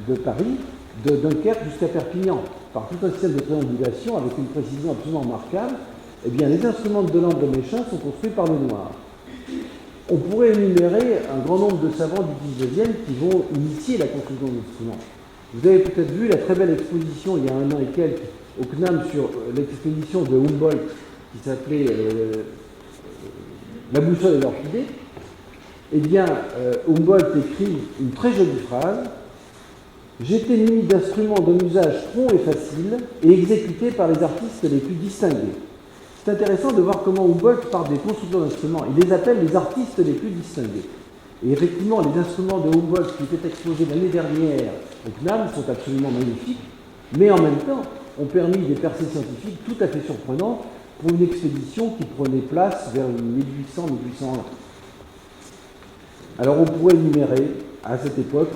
[SPEAKER 2] de Paris, de Dunkerque jusqu'à Perpignan, par tout un système de triangulation avec une précision absolument remarquable. Eh bien, les instruments de Delambre et Méchin sont construits par Lenoir. On pourrait énumérer un grand nombre de savants du 19e qui vont initier la construction d'instruments. Vous avez peut-être vu la très belle exposition il y a 1 an et quelques au CNAM sur l'expédition de Humboldt qui s'appelait La boussole et l'orchidée. Eh bien, Humboldt écrit une très jolie phrase. « J'étais muni d'instruments d'un usage prompt et facile et exécutés par les artistes les plus distingués. » C'est intéressant de voir comment Humboldt parle des constructeurs d'instruments. Il les appelle les artistes les plus distingués. Et effectivement, les instruments de Humboldt qui étaient exposés l'année dernière au CNAM sont absolument magnifiques, mais en même temps ont permis des percées scientifiques tout à fait surprenantes pour une expédition qui prenait place vers 1800-1801. Alors on pourrait énumérer à cette époque,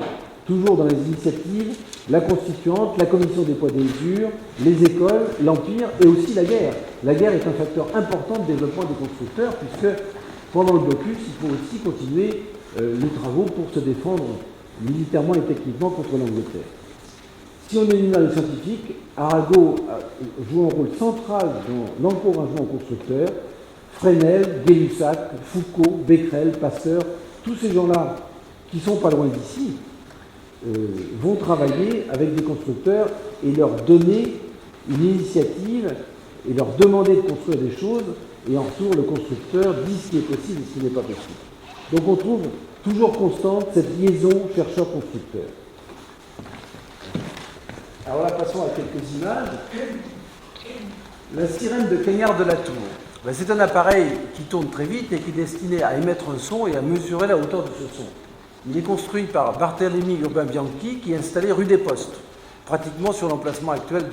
[SPEAKER 2] toujours dans les initiatives, la Constituante, la Commission des poids et des mesures, les écoles, l'Empire et aussi la guerre. La guerre est un facteur important de développement des constructeurs puisque pendant le blocus, il faut aussi continuer les travaux pour se défendre militairement et techniquement contre l'Angleterre. si on est une analyse scientifique, Arago joue un rôle central dans l'encouragement aux constructeurs. Fresnel, Gay-Lussac, Foucault, Becquerel, Pasteur, tous ces gens-là qui sont pas loin d'ici, vont travailler avec des constructeurs et leur donner une initiative et leur demander de construire des choses, et en retour, le constructeur dit ce qui est possible et ce qui n'est pas possible. Donc on trouve toujours constante cette liaison chercheur-constructeur. Alors là, passons à quelques images. La sirène de Cagnard de la Tour. Ben, c'est un appareil qui tourne très vite et qui est destiné à émettre un son et à mesurer la hauteur de ce son. Il est construit par Barthélemy Urbain Bianchi, qui est installé rue des Postes, pratiquement sur l'emplacement actuel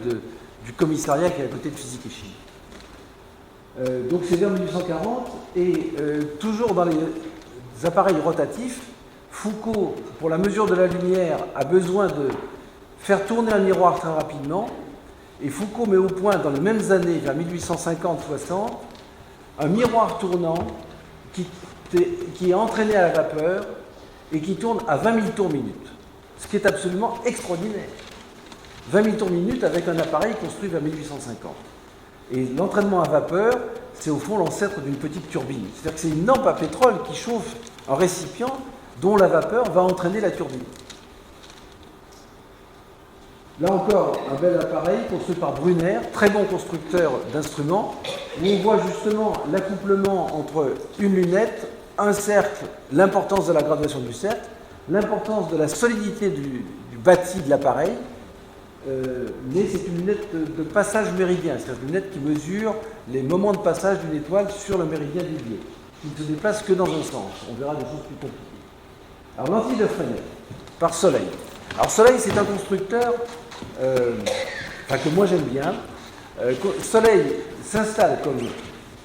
[SPEAKER 2] du commissariat qui est à côté de Physique et Chimie. Donc c'est vers 1840, et toujours dans les appareils rotatifs, Foucault, pour la mesure de la lumière, a besoin de faire tourner un miroir très rapidement, et Foucault met au point dans les mêmes années, vers 1850-60, un miroir tournant qui est entraîné à la vapeur et qui tourne à 20 000 tours minute, ce qui est absolument extraordinaire. 20 000 tours minute avec un appareil construit vers 1850. Et l'entraînement à vapeur, c'est au fond l'ancêtre d'une petite turbine. C'est-à-dire que c'est une lampe à pétrole qui chauffe un récipient dont la vapeur va entraîner la turbine. Là encore, un bel appareil construit par Brunner, très bon constructeur d'instruments, où on voit justement l'accouplement entre une lunette, un cercle, l'importance de la graduation du cercle, l'importance de la solidité du bâti de l'appareil, mais c'est une lunette de passage méridien, c'est-à-dire une lunette qui mesure les moments de passage d'une étoile sur le méridien du biais, qui ne se déplace que dans un sens. On verra des choses plus compliquées. Alors, lentille de Fresnel, par Soleil. Alors, Soleil, c'est un constructeur que moi j'aime bien. Soleil s'installe comme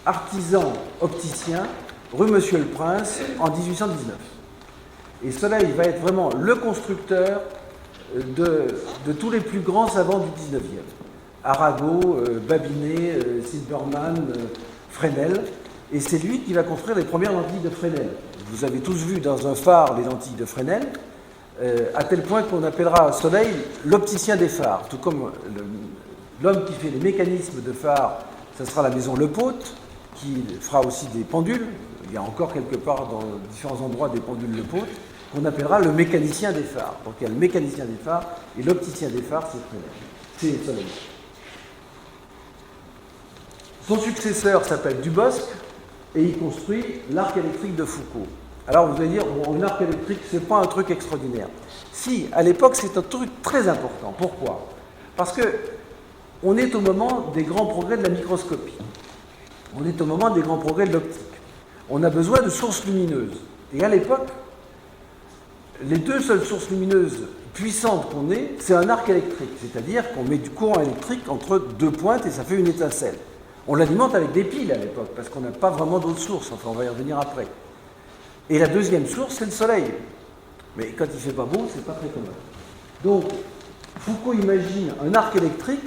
[SPEAKER 2] artisan opticien rue Monsieur le Prince en 1819. Et Soleil va être vraiment le constructeur de tous les plus grands savants du 19e. Arago, Babinet, Silbermann, Fresnel. Et c'est lui qui va construire les premières lentilles de Fresnel. Vous avez tous vu dans un phare les lentilles de Fresnel, à tel point qu'on appellera Soleil l'opticien des phares. Tout comme l'homme qui fait les mécanismes de phares, ce sera la maison Lepaute, qui fera aussi des pendules. Il y a encore quelque part dans différents endroits des pendules Lepaute, qu'on appellera le mécanicien des phares. Donc il y a le mécanicien des phares et l'opticien des phares, c'est Soleil. Son successeur s'appelle Dubosc et il construit l'arc électrique de Foucault. Alors vous allez dire, bon, une arc électrique, c'est pas un truc extraordinaire. Si, à l'époque, c'est un truc très important. Pourquoi ? Parce que on est au moment des grands progrès de la microscopie. On est au moment des grands progrès de l'optique. On a besoin de sources lumineuses. Et à l'époque, les deux seules sources lumineuses puissantes qu'on ait, c'est un arc électrique. C'est-à-dire qu'on met du courant électrique entre deux pointes et ça fait une étincelle. On l'alimente avec des piles à l'époque, parce qu'on n'a pas vraiment d'autres sources. Enfin, on va y revenir après. Et la deuxième source, c'est le soleil. Mais quand il ne fait pas beau, c'est pas très commun. Donc, Foucault imagine un arc électrique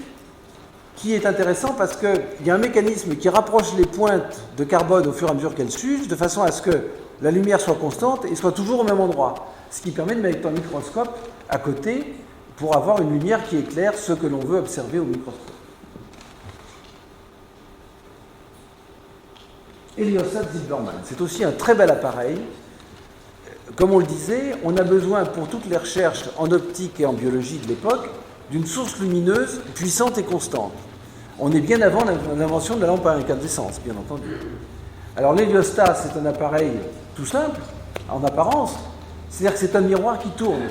[SPEAKER 2] qui est intéressant parce qu'il y a un mécanisme qui rapproche les pointes de carbone au fur et à mesure qu'elles s'usent, de façon à ce que la lumière soit constante et soit toujours au même endroit. Ce qui permet de mettre un microscope à côté pour avoir une lumière qui éclaire ce que l'on veut observer au microscope. Héliostat Silbermann, c'est aussi un très bel appareil. Comme on le disait, on a besoin pour toutes les recherches en optique et en biologie de l'époque d'une source lumineuse puissante et constante. On est bien avant l'invention de la lampe à incandescence, bien entendu. Alors l'héliostat, c'est un appareil tout simple, en apparence, c'est-à-dire que c'est un miroir qui tourne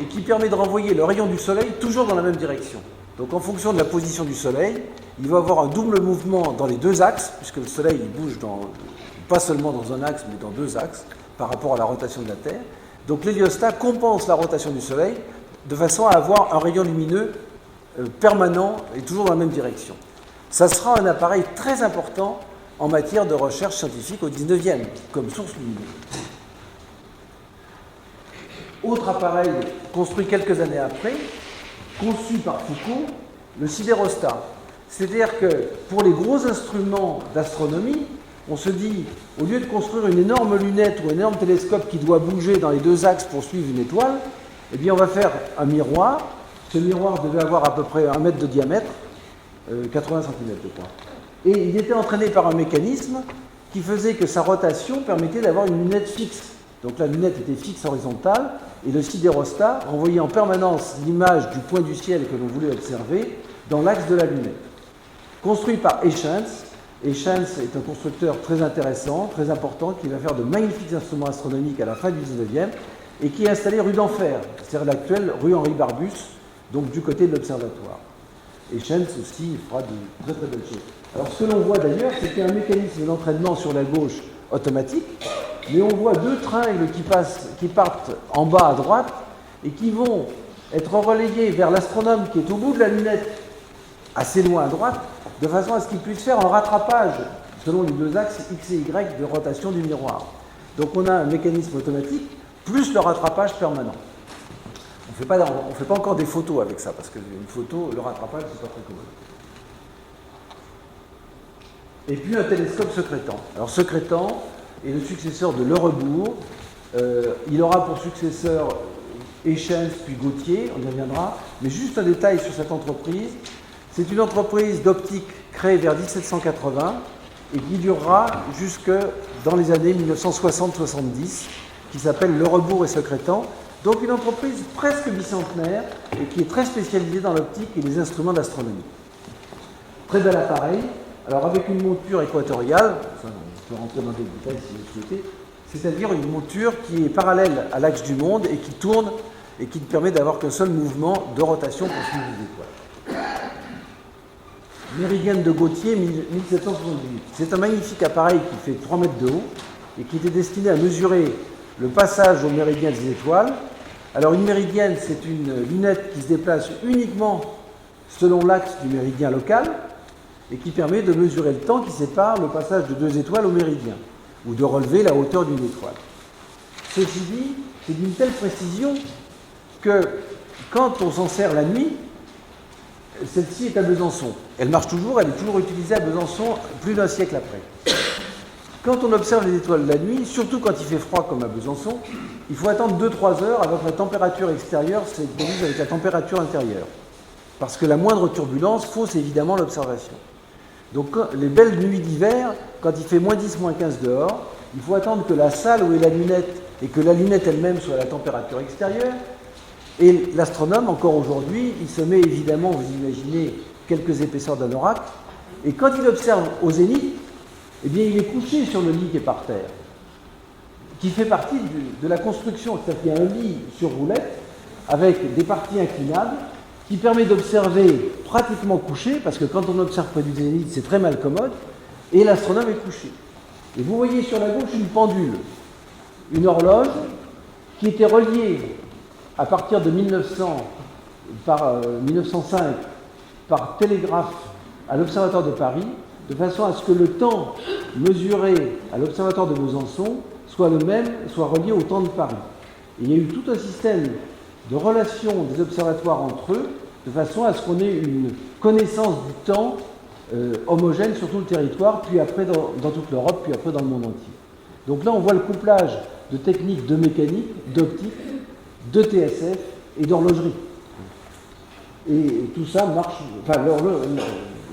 [SPEAKER 2] et qui permet de renvoyer le rayon du soleil toujours dans la même direction. Donc en fonction de la position du soleil, il va avoir un double mouvement dans les deux axes, puisque le soleil il bouge pas seulement dans un axe, mais dans deux axes, par rapport à la rotation de la Terre. Donc l'héliostat compense la rotation du soleil de façon à avoir un rayon lumineux permanent et toujours dans la même direction. Ça sera un appareil très important en matière de recherche scientifique au 19e, comme source lumineuse. Autre appareil construit quelques années après, conçu par Foucault, le sidérostat. C'est-à-dire que pour les gros instruments d'astronomie, on se dit, au lieu de construire une énorme lunette ou un énorme télescope qui doit bouger dans les deux axes pour suivre une étoile, eh bien on va faire un miroir Ce miroir devait avoir à peu près 1 mètre de diamètre, 80 cm je crois. Et il était entraîné par un mécanisme qui faisait que sa rotation permettait d'avoir une lunette fixe. Donc la lunette était fixe horizontale et le sidérostat renvoyait en permanence l'image du point du ciel que l'on voulait observer dans l'axe de la lunette. Construit par Eschenz. Eschenz est un constructeur très intéressant, très important, qui va faire de magnifiques instruments astronomiques à la fin du 19e et qui est installé rue d'Enfer, c'est-à-dire l'actuelle rue Henri Barbus, donc du côté de l'observatoire. Eschenz aussi fera de très très belles choses. Alors ce que l'on voit d'ailleurs, c'est qu'il y a un mécanisme d'entraînement sur la gauche automatique, mais on voit 2 tringles qui partent en bas à droite et qui vont être relayés vers l'astronome qui est au bout de la lunette, assez loin à droite, de façon à ce qu'il puisse faire un rattrapage selon les 2 axes X et Y de rotation du miroir. Donc on a un mécanisme automatique plus le rattrapage permanent. On ne fait pas encore des photos avec ça, parce qu'une photo, le rattrapage, c'est pas très commode. Et puis un télescope secrétant. Alors secrétant est le successeur de Le Rebours. Il aura pour successeur Eschenz puis Gautier, on y reviendra. Mais juste un détail sur cette entreprise. C'est une entreprise d'optique créée vers 1780 et qui durera jusque dans les années 1960-70, qui s'appelle Le Rebours et Secrétant. Donc une entreprise presque bicentenaire et qui est très spécialisée dans l'optique et les instruments d'astronomie. Très bel appareil. Alors avec une monture équatoriale, on peut rentrer dans des détails si vous le souhaitez, c'est-à-dire une monture qui est parallèle à l'axe du monde et qui tourne et qui ne permet d'avoir qu'un seul mouvement de rotation pour suivre les étoiles. Méridienne de Gautier, 1778. C'est un magnifique appareil qui fait 3 mètres de haut et qui était destiné à mesurer le passage au méridien des étoiles. Alors une méridienne, c'est une lunette qui se déplace uniquement selon l'axe du méridien local et qui permet de mesurer le temps qui sépare le passage de 2 étoiles au méridien, ou de relever la hauteur d'une étoile. Ceci dit, c'est d'une telle précision que quand on s'en sert la nuit, celle-ci est à Besançon. Elle marche toujours, elle est toujours utilisée à Besançon plus d'1 siècle après. Quand on observe les étoiles la nuit, surtout quand il fait froid comme à Besançon, il faut attendre 2-3 heures avant que la température extérieure s'égalise avec la température intérieure. Parce que la moindre turbulence fausse évidemment l'observation. Donc les belles nuits d'hiver, quand il fait moins 10, moins 15 dehors, il faut attendre que la salle où est la lunette et que la lunette elle-même soit à la température extérieure. Et l'astronome, encore aujourd'hui, il se met évidemment, vous imaginez, quelques épaisseurs d'anorak, et quand il observe au zénith, eh bien il est couché sur le lit qui est par terre, qui fait partie de la construction, c'est-à-dire qu'il y a un lit sur roulette avec des parties inclinables qui permet d'observer pratiquement couché, parce que quand on observe près du zénith, c'est très mal commode, et l'astronome est couché. Et vous voyez sur la gauche une pendule, une horloge qui était reliée à partir de 1905 par télégraphe à l'Observatoire de Paris, de façon à ce que le temps mesuré à l'Observatoire de Besançon soit le même, soit relié au temps de Paris. Et il y a eu tout un système de relations des observatoires entre eux, de façon à ce qu'on ait une connaissance du temps homogène sur tout le territoire, puis après dans toute l'Europe, puis après dans le monde entier. Donc là, on voit le couplage de techniques de mécanique, d'optique, de TSF et d'horlogerie. Et tout ça marche. Enfin,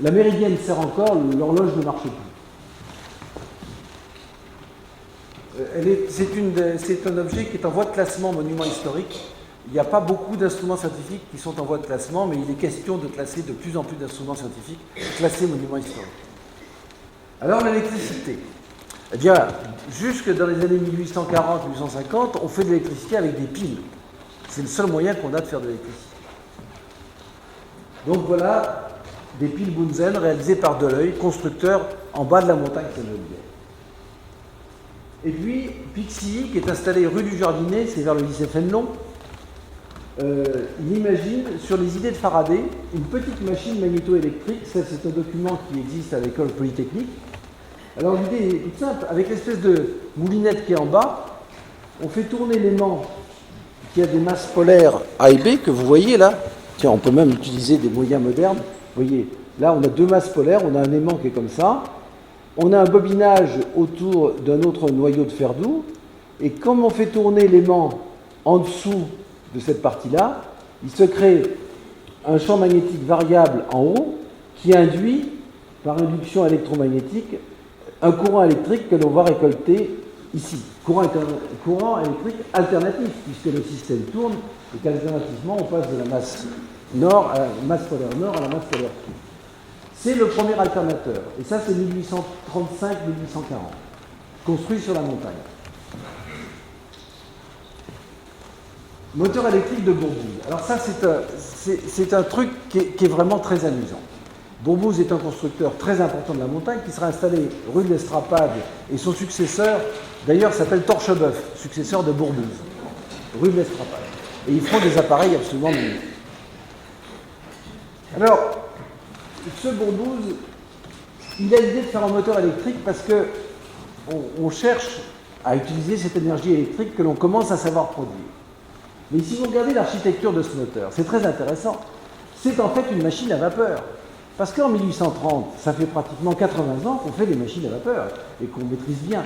[SPEAKER 2] la méridienne sert encore, l'horloge ne marche plus. C'est un objet qui est en voie de classement monument historique. Il n'y a pas beaucoup d'instruments scientifiques qui sont en voie de classement, mais il est question de classer de plus en plus d'instruments scientifiques classés monuments historiques. Alors l'électricité. Eh bien, jusque dans les années 1840-1850, on fait de l'électricité avec des piles. C'est le seul moyen qu'on a de faire de l'électricité. Donc voilà des piles Bunsen réalisées par Deleuil, constructeur en bas de la montagne Saint-Geneviève. Et puis Pixii, qui est installé rue du Jardinet, c'est vers le lycée Fénelon, il imagine, sur les idées de Faraday, une petite machine magnétoélectrique. Ça, c'est un document qui existe à l'école polytechnique. Alors l'idée est toute simple. Avec l'espèce de moulinette qui est en bas, on fait tourner l'aimant qui a des masses polaires A et B, que vous voyez là. Tiens, on peut même utiliser des moyens modernes. Vous voyez, là, on a 2 masses polaires, on a un aimant qui est comme ça. On a un bobinage autour d'un autre noyau de fer doux. Et comme on fait tourner l'aimant en dessous de cette partie-là, il se crée un champ magnétique variable en haut qui induit, par induction électromagnétique, un courant électrique que l'on va récolter ici. Courant électrique alternatif, puisque le système tourne et qu'alternativement on passe de la masse nord à la masse polaire nord à la masse polaire sud. C'est le premier alternateur, et ça c'est 1835-1840, construit sur la montagne. Moteur électrique de Bourbouze. Alors ça c'est un truc qui est vraiment très amusant. Bourbouze est un constructeur très important de la montagne qui sera installé rue de l'Estrapade, et son successeur d'ailleurs s'appelle Torcheboeuf, successeur de Bourbouze, rue de l'Estrapade. Et ils feront des appareils absolument magnifiques. Alors, ce Bourbouze, il a l'idée de faire un moteur électrique parce que on cherche à utiliser cette énergie électrique que l'on commence à savoir produire. Mais si vous regardez l'architecture de ce moteur, c'est très intéressant. C'est en fait une machine à vapeur. Parce qu'en 1830, ça fait pratiquement 80 ans qu'on fait des machines à vapeur et qu'on maîtrise bien.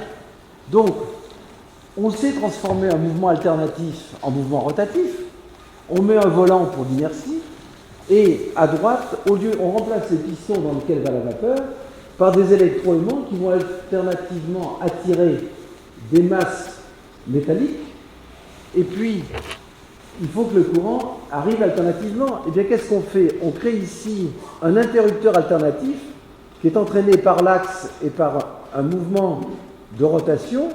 [SPEAKER 2] Donc, on sait transformer un mouvement alternatif en mouvement rotatif. On met un volant pour l'inertie. Et à droite, au lieu, on remplace les pistons dans lesquels va la vapeur par des électroaimants qui vont alternativement attirer des masses métalliques. Et puis, il faut que le courant arrive alternativement. Et bien, qu'est-ce qu'on fait? On crée ici un interrupteur alternatif qui est entraîné par l'axe et par un mouvement de rotation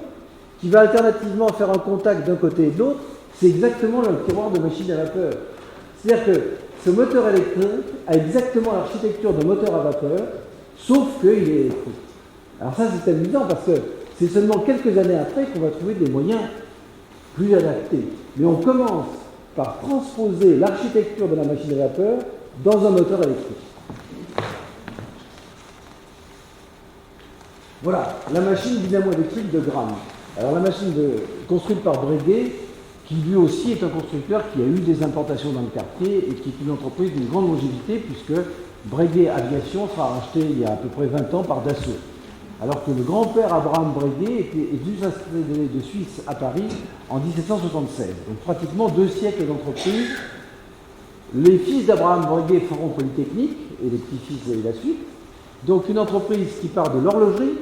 [SPEAKER 2] qui va alternativement faire un contact d'un côté et de l'autre. C'est exactement le tiroir de machine à vapeur. C'est-à-dire que ce moteur électrique a exactement l'architecture d'un moteur à vapeur, sauf qu'il est électrique. Alors ça, c'est amusant parce que c'est seulement quelques années après qu'on va trouver des moyens plus adaptés. Mais on commence par transposer l'architecture de la machine à vapeur dans un moteur électrique. Voilà, la machine dynamo-électrique de Gramme. Alors la machine construite par Breguet, qui lui aussi est un constructeur qui a eu des implantations dans le quartier et qui est une entreprise d'une grande longévité, puisque Breguet Aviation sera racheté il y a à peu près 20 ans par Dassault. Alors que le grand-père Abraham Breguet est venu s'installer de Suisse à Paris en 1776. Donc pratiquement 2 siècles d'entreprise. Les fils d'Abraham Breguet feront Polytechnique, et les petits-fils et la suite. Donc une entreprise qui part de l'horlogerie,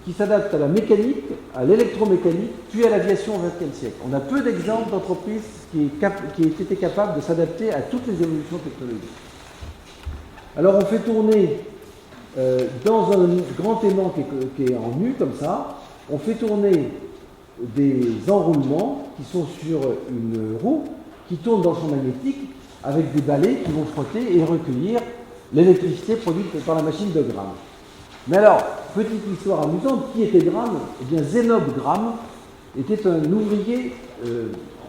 [SPEAKER 2] qui s'adapte à la mécanique, à l'électromécanique, puis à l'aviation au XXe siècle. On a peu d'exemples d'entreprises qui aient été capables de s'adapter à toutes les évolutions technologiques. Alors on fait tourner, dans un grand aimant qui est en nu, comme ça, on fait tourner des enroulements qui sont sur une roue, qui tourne dans le champ magnétique, avec des balais qui vont frotter et recueillir l'électricité produite par la machine de Gramme. Mais alors, petite histoire amusante, qui était Gramme? Eh bien, Zénobe Gramme était un ouvrier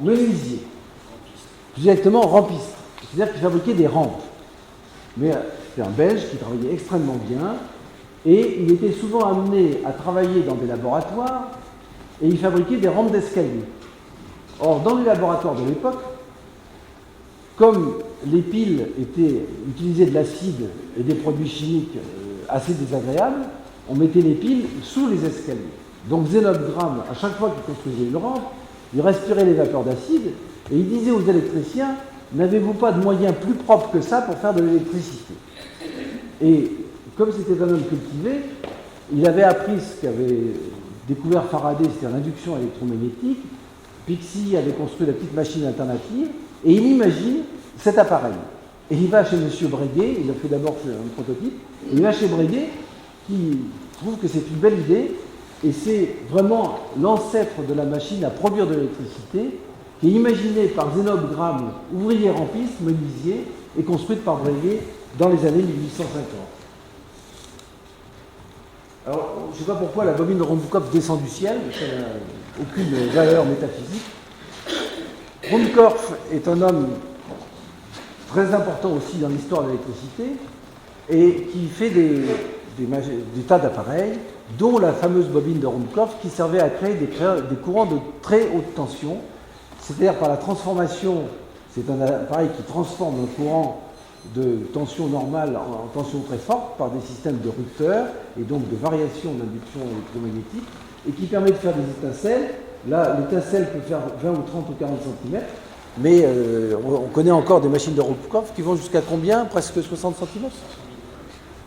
[SPEAKER 2] menuisier, directement rampiste, c'est-à-dire qu'il fabriquait des rampes. Mais c'était un Belge qui travaillait extrêmement bien, et il était souvent amené à travailler dans des laboratoires, et il fabriquait des rampes d'escalier. Or, dans les laboratoires de l'époque, comme les piles utilisaient de l'acide et des produits chimiques assez désagréables, on mettait les piles sous les escaliers. Donc Zénobe Gramme, à chaque fois qu'il construisait une rampe, il respirait les vapeurs d'acide et il disait aux électriciens: n'avez-vous pas de moyens plus propres que ça pour faire de l'électricité? Et comme c'était un homme cultivé, il avait appris ce qu'avait découvert Faraday, c'était l'induction électromagnétique. Pixii avait construit la petite machine alternative et il imagine cet appareil. Et il va chez M. Breguet, il a fait d'abord un prototype, et il va chez Breguet qui trouve que c'est une belle idée, et c'est vraiment l'ancêtre de la machine à produire de l'électricité, qui est imaginée par Zénobe Gramme, ouvrier rampiste, menuisier, et construite par Breguet dans les années 1850. Alors, je ne sais pas pourquoi la bobine de Ruhmkorff descend du ciel, ça n'a aucune valeur métaphysique. Ruhmkorff est un homme très important aussi dans l'histoire de l'électricité, et qui fait des tas d'appareils, dont la fameuse bobine de Ruhmkorff, qui servait à créer des courants de très haute tension, c'est-à-dire par la transformation, c'est un appareil qui transforme un courant de tension normale en tension très forte par des systèmes de rupteurs et donc de variation d'induction électromagnétique, et qui permet de faire des étincelles. Là, l'étincelle peut faire 20 ou 30 ou 40 cm, Mais on connaît encore des machines de Ruhmkorff qui vont jusqu'à combien? Presque 60 cm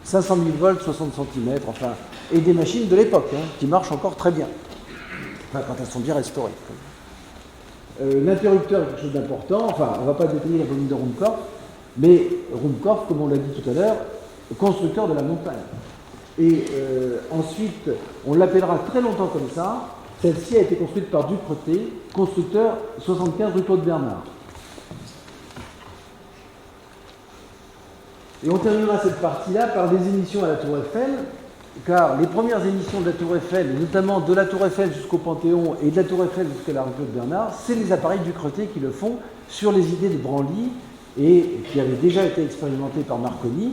[SPEAKER 2] 500 000 volts, 60 cm, enfin, et des machines de l'époque, hein, qui marchent encore très bien, enfin, quand elles sont bien restaurées. L'interrupteur est quelque chose d'important, enfin, on ne va pas détailler la volume de Ruhmkorff, mais Ruhmkorff, comme on l'a dit tout à l'heure, constructeur de la montagne. Et ensuite, on l'appellera très longtemps comme ça. Celle-ci a été construite par Ducretet, constructeur 75 rue Claude Bernard. Et on terminera cette partie-là par des émissions à la Tour Eiffel, car les premières émissions de la Tour Eiffel, notamment de la Tour Eiffel jusqu'au Panthéon et de la Tour Eiffel jusqu'à la rue Claude Bernard, c'est les appareils Ducretet qui le font sur les idées de Branly et qui avaient déjà été expérimentés par Marconi,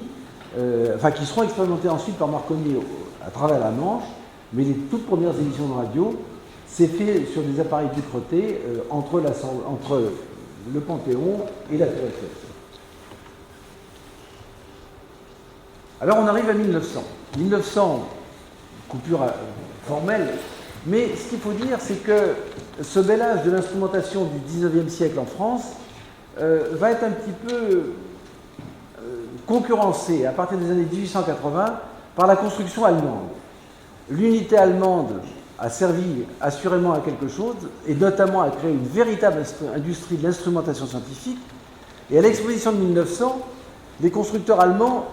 [SPEAKER 2] enfin qui seront expérimentés ensuite par Marconi à travers la Manche, mais les toutes premières émissions de radio, c'est fait sur des appareils Ducretet entre le Panthéon et la Tour Eiffel. Alors on arrive à 1900. 1900, coupure formelle, mais ce qu'il faut dire, c'est que ce bel âge de l'instrumentation du 19e siècle en France va être un petit peu concurrencé à partir des années 1880 par la construction allemande. L'unité allemande a servi assurément à quelque chose, et notamment à créer une véritable industrie de l'instrumentation scientifique. Et à l'exposition de 1900, les constructeurs allemands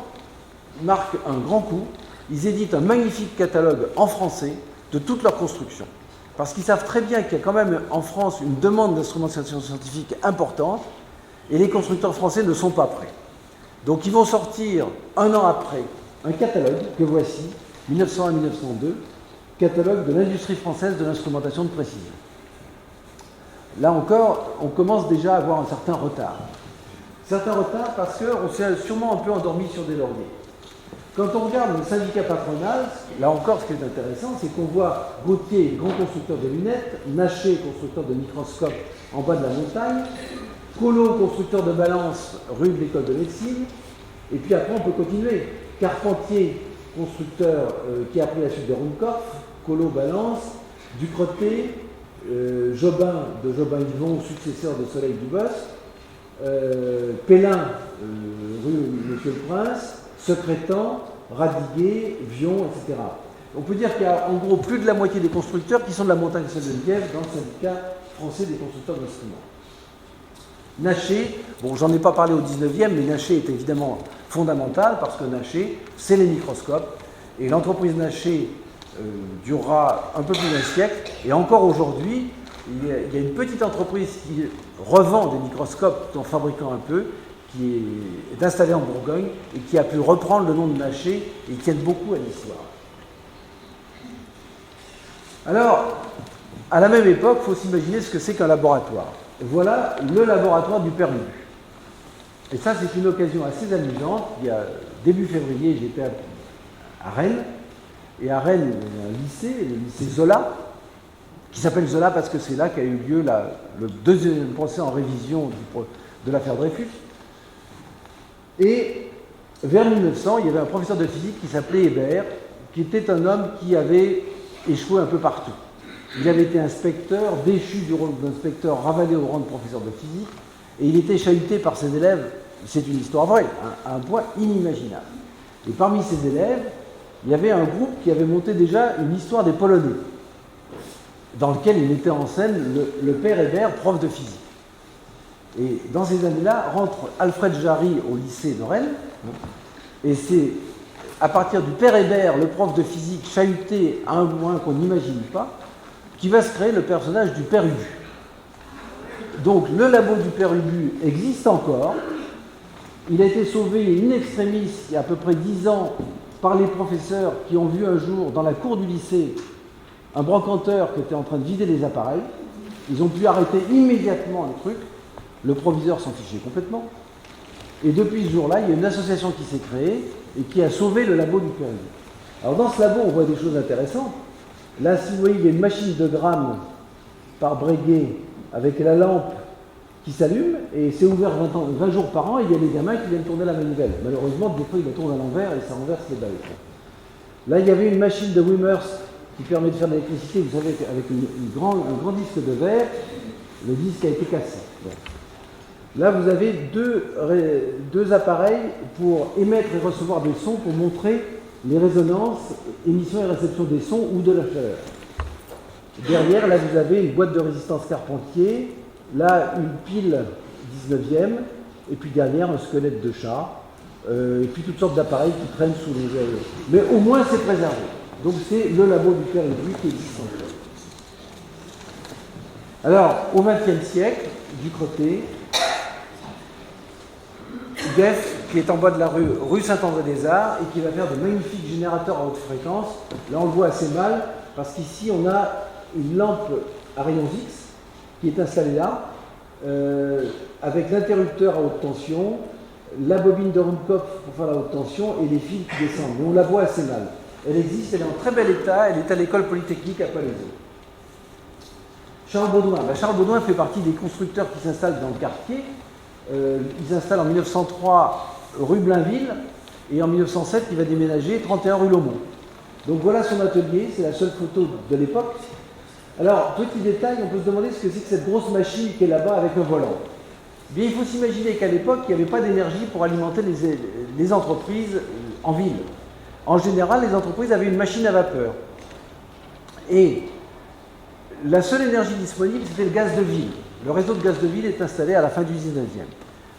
[SPEAKER 2] marquent un grand coup. Ils éditent un magnifique catalogue en français de toute leur construction. Parce qu'ils savent très bien qu'il y a quand même en France une demande d'instrumentation scientifique importante, et les constructeurs français ne sont pas prêts. Donc ils vont sortir un an après un catalogue que voici, 1901 à 1902, catalogue de l'industrie française de l'instrumentation de précision. Là encore, on commence déjà à avoir un certain retard. Certain retard parce qu'on s'est sûrement un peu endormi sur des lauriers. Quand on regarde le syndicat patronal, là encore ce qui est intéressant, c'est qu'on voit Gautier, grand constructeur de lunettes, Naché, constructeur de microscopes en bas de la montagne, Collot, constructeur de balance rue de l'école de médecine, et puis après on peut continuer. Carpentier, constructeur qui a pris la suite de Ruhmkorff, Collot balance, Ducretet, Jobin de Jobin-Yvon, successeur de Soleil Dubosc, Pellin, rue Monsieur le Prince, Secrétan, Radiguet, Vion, etc. On peut dire qu'il y a en gros plus de la moitié des constructeurs qui sont de la montagne Sainte-Geneviève dans le syndicat français des constructeurs d'instruments. Naché, bon j'en ai pas parlé au 19e, mais Naché est évidemment fondamental parce que Naché, c'est les microscopes, et l'entreprise Naché durera un peu plus d'un siècle, et encore aujourd'hui, il y a une petite entreprise qui revend des microscopes en fabriquant un peu, qui est installée en Bourgogne et qui a pu reprendre le nom de Naché et qui aide beaucoup à l'histoire. Alors, à la même époque, il faut s'imaginer ce que c'est qu'un laboratoire. Voilà le laboratoire du Père Ubu. Et ça, c'est une occasion assez amusante. Il y a début février, j'étais à Rennes, et à Rennes, il y a un lycée, le lycée Zola, qui s'appelle Zola parce que c'est là qu'a eu lieu le deuxième procès en révision de l'affaire Dreyfus. Et vers 1900, il y avait un professeur de physique qui s'appelait Hébert, qui était un homme qui avait échoué un peu partout. Il avait été inspecteur, déchu du rôle d'inspecteur, ravalé au rang de professeur de physique, et il était chahuté par ses élèves, c'est une histoire vraie, à un point inimaginable. Et parmi ses élèves, il y avait un groupe qui avait monté déjà une histoire des Polonais, dans lequel il mettait en scène le père Hébert, prof de physique. Et dans ces années-là, rentre Alfred Jarry au lycée de Rennes, et c'est à partir du père Hébert, le prof de physique, chahuté à un point qu'on n'imagine pas, qui va se créer le personnage du père Ubu. Donc le labo du père Ubu existe encore. Il a été sauvé in extremis il y a à peu près 10 ans par les professeurs qui ont vu un jour dans la cour du lycée un brocanteur qui était en train de vider les appareils. Ils ont pu arrêter immédiatement le truc. Le proviseur s'en fichait complètement. Et depuis ce jour-là, il y a une association qui s'est créée et qui a sauvé le labo du père Ubu. Alors dans ce labo, on voit des choses intéressantes. Là, si vous voyez, il y a une machine de grammes par Breguet avec la lampe qui s'allume, et c'est ouvert 20 jours par an, et il y a des gamins qui viennent tourner la manivelle. Malheureusement, des fois, ils la tournent à l'envers et ça renverse les balles. Là, il y avait une machine de Wimers qui permet de faire de l'électricité, vous savez, avec un grand disque de verre, le disque a été cassé. Bon. Là, vous avez deux appareils pour émettre et recevoir des sons, pour montrer les résonances, émission et réception des sons ou de la chaleur. Derrière, là, vous avez une boîte de résistance Carpentier, là, une pile 19e, et puis derrière, un squelette de chat, et puis toutes sortes d'appareils qui traînent sous les ailes. Mais au moins, c'est préservé. Donc, c'est le labo du Père Louis qui existe encore. Alors, au XXe siècle, du côté, Gueff, qui est en bas de la rue Saint-André-des-Arts, et qui va faire de magnifiques générateurs à haute fréquence. Là, on le voit assez mal, parce qu'ici, on a une lampe à rayons X qui est installée là, avec l'interrupteur à haute tension, la bobine de Rumkopf pour faire la haute tension et les fils qui descendent. Mais on la voit assez mal. Elle existe, elle est en très bel état, elle est à l'école polytechnique à Palaiseau. Charles Baudouin. Charles Baudouin fait partie des constructeurs qui s'installent dans le quartier. Il s'installe en 1903 rue Blainville et en 1907 il va déménager 31 rue Lomont. Donc voilà son atelier, c'est la seule photo de l'époque. Alors, petit détail, on peut se demander ce que c'est que cette grosse machine qui est là-bas avec un volant. Bien, il faut s'imaginer qu'à l'époque, il n'y avait pas d'énergie pour alimenter les entreprises en ville. En général, les entreprises avaient une machine à vapeur. Et la seule énergie disponible, c'était le gaz de ville. Le réseau de gaz de ville est installé à la fin du 19e.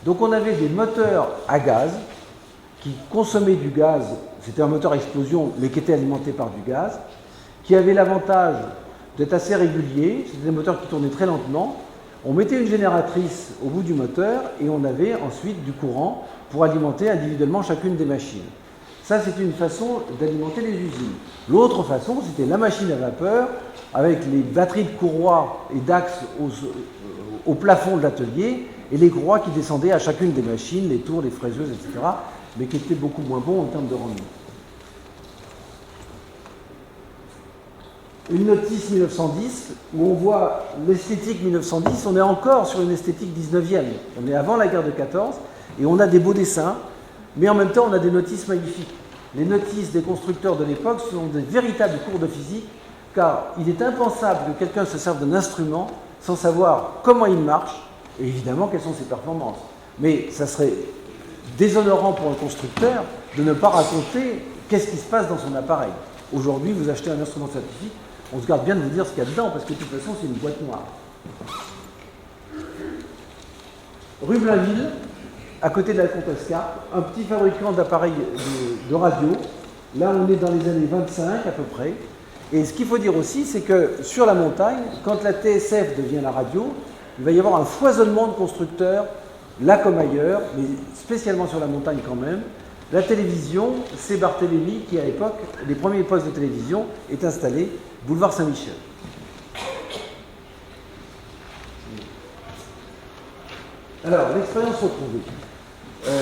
[SPEAKER 2] Donc on avait des moteurs à gaz qui consommaient du gaz, c'était un moteur à explosion, mais qui était alimenté par du gaz, qui avait l'avantage d'être assez régulier, c'était des moteurs qui tournaient très lentement. On mettait une génératrice au bout du moteur et on avait ensuite du courant pour alimenter individuellement chacune des machines. Ça, c'était une façon d'alimenter les usines. L'autre façon, c'était la machine à vapeur avec les batteries de courroies et d'axes au plafond de l'atelier et les courroies qui descendaient à chacune des machines, les tours, les fraiseuses, etc., mais qui étaient beaucoup moins bons en termes de rendement. Une notice 1910, où on voit l'esthétique 1910, on est encore sur une esthétique 19e. On est avant la guerre de 14, et on a des beaux dessins, mais en même temps on a des notices magnifiques. Les notices des constructeurs de l'époque sont des véritables cours de physique, car il est impensable que quelqu'un se serve d'un instrument sans savoir comment il marche, et évidemment quelles sont ses performances. Mais ça serait déshonorant pour un constructeur de ne pas raconter qu'est-ce qui se passe dans son appareil. Aujourd'hui, vous achetez un instrument scientifique, on se garde bien de vous dire ce qu'il y a dedans, parce que de toute façon, c'est une boîte noire. Rue Blainville, à côté de la Comtesse Carpe, un petit fabricant d'appareils de radio. Là, on est dans les années 25 à peu près. Et ce qu'il faut dire aussi, c'est que sur la montagne, quand la TSF devient la radio, il va y avoir un foisonnement de constructeurs, là comme ailleurs, mais spécialement sur la montagne quand même. La télévision, c'est Barthélemy qui, à l'époque, les premiers postes de télévision, est installé boulevard Saint-Michel. Alors, l'expérience retrouvée.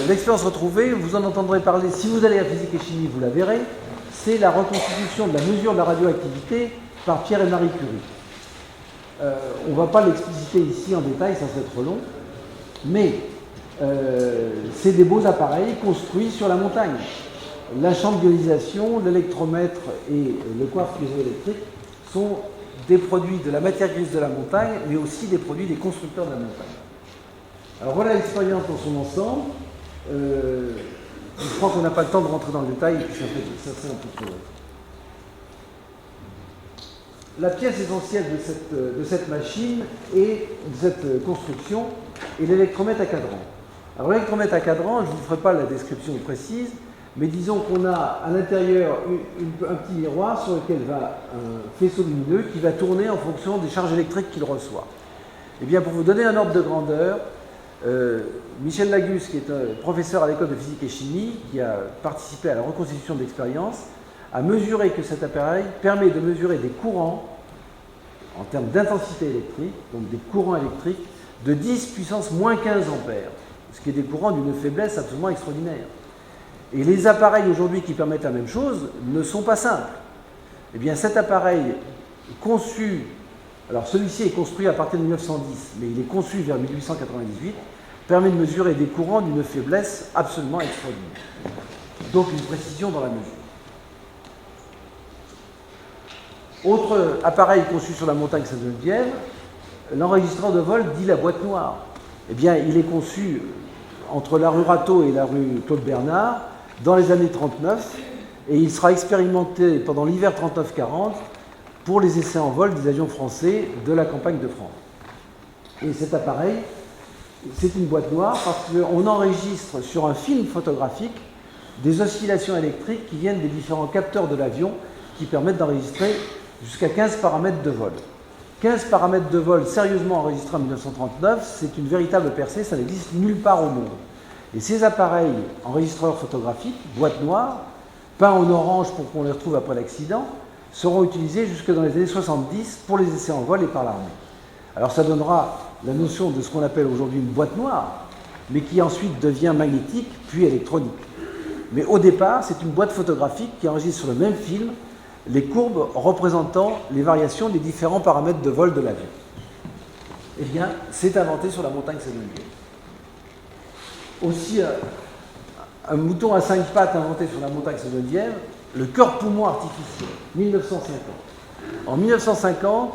[SPEAKER 2] L'expérience retrouvée, vous en entendrez parler, si vous allez à Physique et Chimie, vous la verrez, c'est la reconstitution de la mesure de la radioactivité par Pierre et Marie Curie. On ne va pas l'expliciter ici en détail, ça serait trop long, mais c'est des beaux appareils construits sur la montagne. La chambre d'ionisation, l'électromètre et le coiffe piezoélectrique sont des produits de la matière grise de la montagne, mais aussi des produits des constructeurs de la montagne. Alors voilà l'expérience dans son ensemble. Je crois qu'on n'a pas le temps de rentrer dans le détail, ça serait un peu trop long. La pièce essentielle de cette machine et de cette construction est l'électromètre à cadran. Alors l'électromètre à cadran, je ne vous ferai pas la description précise, mais disons qu'on a à l'intérieur un petit miroir sur lequel va un faisceau lumineux qui va tourner en fonction des charges électriques qu'il reçoit. Et bien pour vous donner un ordre de grandeur, Michel Lagus, qui est un professeur à l'école de physique et chimie, qui a participé à la reconstitution de l'expérience, a mesuré que cet appareil permet de mesurer des courants en termes d'intensité électrique, donc des courants électriques, de 10 puissance moins 15 ampères, ce qui est des courants d'une faiblesse absolument extraordinaire. Et les appareils aujourd'hui qui permettent la même chose ne sont pas simples. Eh bien cet appareil conçu, alors celui-ci est construit à partir de 1910, mais il est conçu vers 1898, permet de mesurer des courants d'une faiblesse absolument extraordinaire. Donc une précision dans la mesure. Autre appareil conçu sur la montagne Sainte-Geneviève, l'enregistreur de vol dit la boîte noire. eh bien, il est conçu entre la rue Rateau et la rue Claude Bernard dans les années 39 et il sera expérimenté pendant l'hiver 39-40 pour les essais en vol des avions français de la campagne de France. Et cet appareil, c'est une boîte noire parce qu'on enregistre sur un film photographique des oscillations électriques qui viennent des différents capteurs de l'avion qui permettent d'enregistrer jusqu'à 15 paramètres de vol. 15 paramètres de vol sérieusement enregistrés en 1939, c'est une véritable percée, ça n'existe nulle part au monde. Et ces appareils enregistreurs photographiques, boîte noire, peints en orange pour qu'on les retrouve après l'accident, seront utilisés jusque dans les années 70 pour les essais en vol et par l'armée. Alors ça donnera la notion de ce qu'on appelle aujourd'hui une boîte noire, mais qui ensuite devient magnétique puis électronique. Mais au départ, c'est une boîte photographique qui enregistre sur le même film les courbes représentant les variations des différents paramètres de vol de l'avion. Eh bien, c'est inventé sur la montagne Saint-Olivier. Aussi, un mouton à 5 pattes inventé sur la montagne Saint-Olivier, le cœur-poumon artificiel, 1950. En 1950,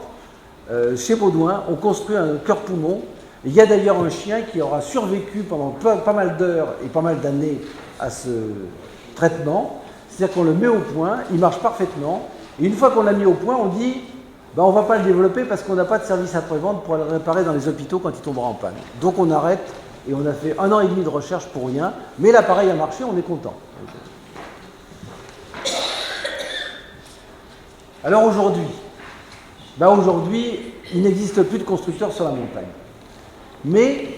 [SPEAKER 2] chez Baudouin, on construit un cœur-poumon. Il y a d'ailleurs un chien qui aura survécu pendant pas mal d'heures et pas mal d'années à ce traitement. C'est-à-dire qu'on le met au point, il marche parfaitement, et une fois qu'on l'a mis au point, on dit ben, on ne va pas le développer parce qu'on n'a pas de service après-vente pour le réparer dans les hôpitaux quand il tombera en panne. Donc on arrête, et on a fait 1 an et demi de recherche pour rien, mais l'appareil a marché, on est content. Alors aujourd'hui, il n'existe plus de constructeurs sur la montagne. Mais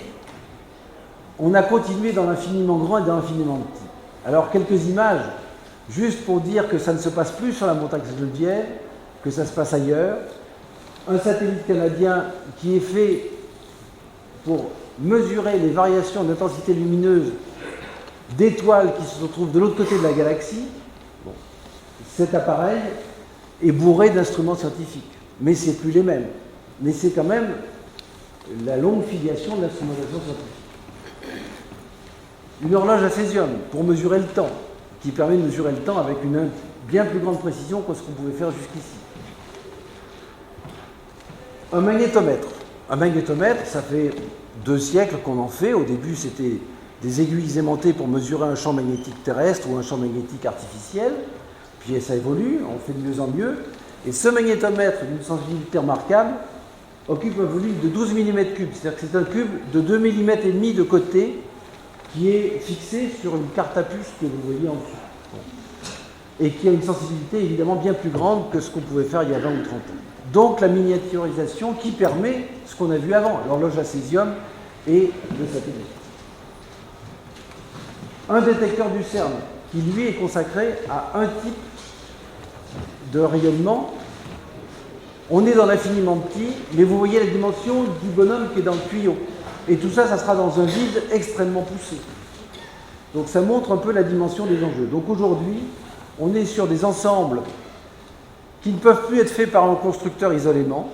[SPEAKER 2] on a continué dans l'infiniment grand et dans l'infiniment petit. Alors quelques images, juste pour dire que ça ne se passe plus sur la montagne Saint-Geneviève, que ça se passe ailleurs. Un satellite canadien qui est fait pour mesurer les variations d'intensité lumineuse d'étoiles qui se trouvent de l'autre côté de la galaxie. Bon. Cet appareil est bourré d'instruments scientifiques, mais ce n'est plus les mêmes. Mais c'est quand même la longue filiation de l'instrumentation scientifique. Une horloge à césium pour mesurer le temps, qui permet de mesurer le temps avec une bien plus grande précision que ce qu'on pouvait faire jusqu'ici. Un magnétomètre. Un magnétomètre, ça fait 2 siècles qu'on en fait. Au début, c'était des aiguilles aimantées pour mesurer un champ magnétique terrestre ou un champ magnétique artificiel. Puis ça évolue, on fait de mieux en mieux. Et ce magnétomètre, d'une sensibilité remarquable, occupe un volume de 12 mm3. C'est-à-dire que c'est un cube de 2 mm et demi de côté qui est fixé sur une carte à puce que vous voyez en dessous. Et qui a une sensibilité évidemment bien plus grande que ce qu'on pouvait faire il y a 20 ou 30 ans. Donc la miniaturisation qui permet ce qu'on a vu avant, l'horloge à césium et le satellite. Un détecteur du CERN qui lui est consacré à un type de rayonnement. On est dans l'infiniment petit, mais vous voyez la dimension du bonhomme qui est dans le tuyau. Et tout ça, ça sera dans un vide extrêmement poussé. Donc ça montre un peu la dimension des enjeux. Donc aujourd'hui, on est sur des ensembles qui ne peuvent plus être faits par un constructeur isolément.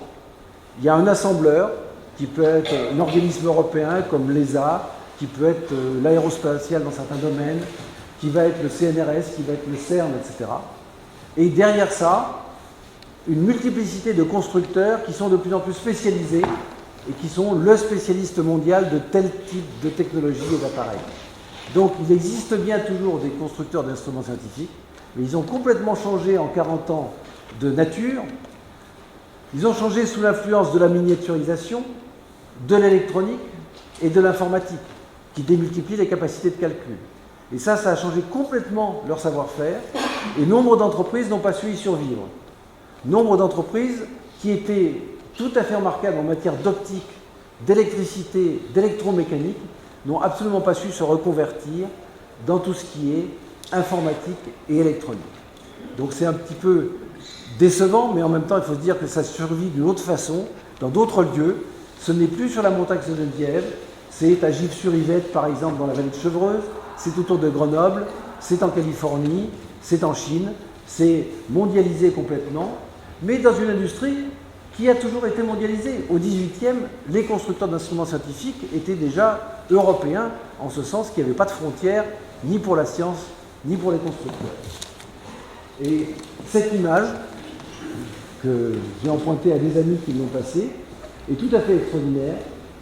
[SPEAKER 2] Il y a un assembleur qui peut être un organisme européen comme l'ESA, qui peut être l'aérospatial dans certains domaines, qui va être le CNRS, qui va être le CERN, etc. Et derrière ça, une multiplicité de constructeurs qui sont de plus en plus spécialisés et qui sont le spécialiste mondial de tel type de technologie et d'appareils. Donc il existe bien toujours des constructeurs d'instruments scientifiques, mais ils ont complètement changé en 40 ans de nature. Ils ont changé sous l'influence de la miniaturisation, de l'électronique et de l'informatique, qui démultiplie les capacités de calcul. Et ça a changé complètement leur savoir-faire, et nombre d'entreprises n'ont pas su y survivre. Nombre d'entreprises qui étaient tout à fait remarquables en matière d'optique, d'électricité, d'électromécanique, n'ont absolument pas su se reconvertir dans tout ce qui est informatique et électronique. Donc c'est un petit peu décevant, mais en même temps, il faut se dire que ça survit d'une autre façon, dans d'autres lieux. Ce n'est plus sur la montagne Saint-Geneviève, c'est à Gif-sur-Yvette, par exemple, dans la vallée de Chevreuse, c'est autour de Grenoble, c'est en Californie, c'est en Chine, c'est mondialisé complètement, mais dans une industrie qui a toujours été mondialisée. Au XVIIIe, les constructeurs d'instruments scientifiques étaient déjà européens, en ce sens qu'il n'y avait pas de frontières, ni pour la science, ni pour les constructeurs. Et cette image, que j'ai empruntée à des amis qui l'ont passée, est tout à fait extraordinaire.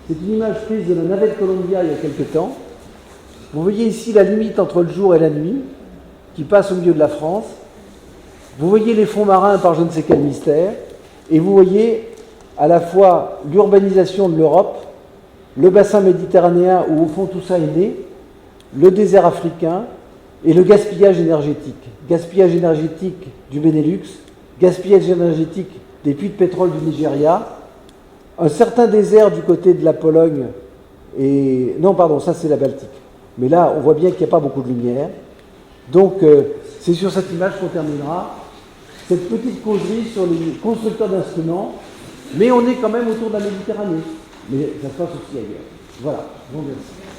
[SPEAKER 2] C'est une image prise de la navette Columbia il y a quelque temps. Vous voyez ici la limite entre le jour et la nuit, qui passe au milieu de la France. Vous voyez les fonds marins par je ne sais quel mystère, et vous voyez à la fois l'urbanisation de l'Europe, le bassin méditerranéen où au fond tout ça est né, le désert africain et le gaspillage énergétique. Gaspillage énergétique du Benelux, gaspillage énergétique des puits de pétrole du Nigeria, un certain désert du côté de la Pologne, et... non pardon, ça c'est la Baltique. Mais là, on voit bien qu'il n'y a pas beaucoup de lumière. Donc, c'est sur cette image qu'on terminera cette petite causerie sur les constructeurs d'instruments, mais on est quand même autour de la Méditerranée. Mais ça se passe aussi ailleurs. Voilà, je vous remercie.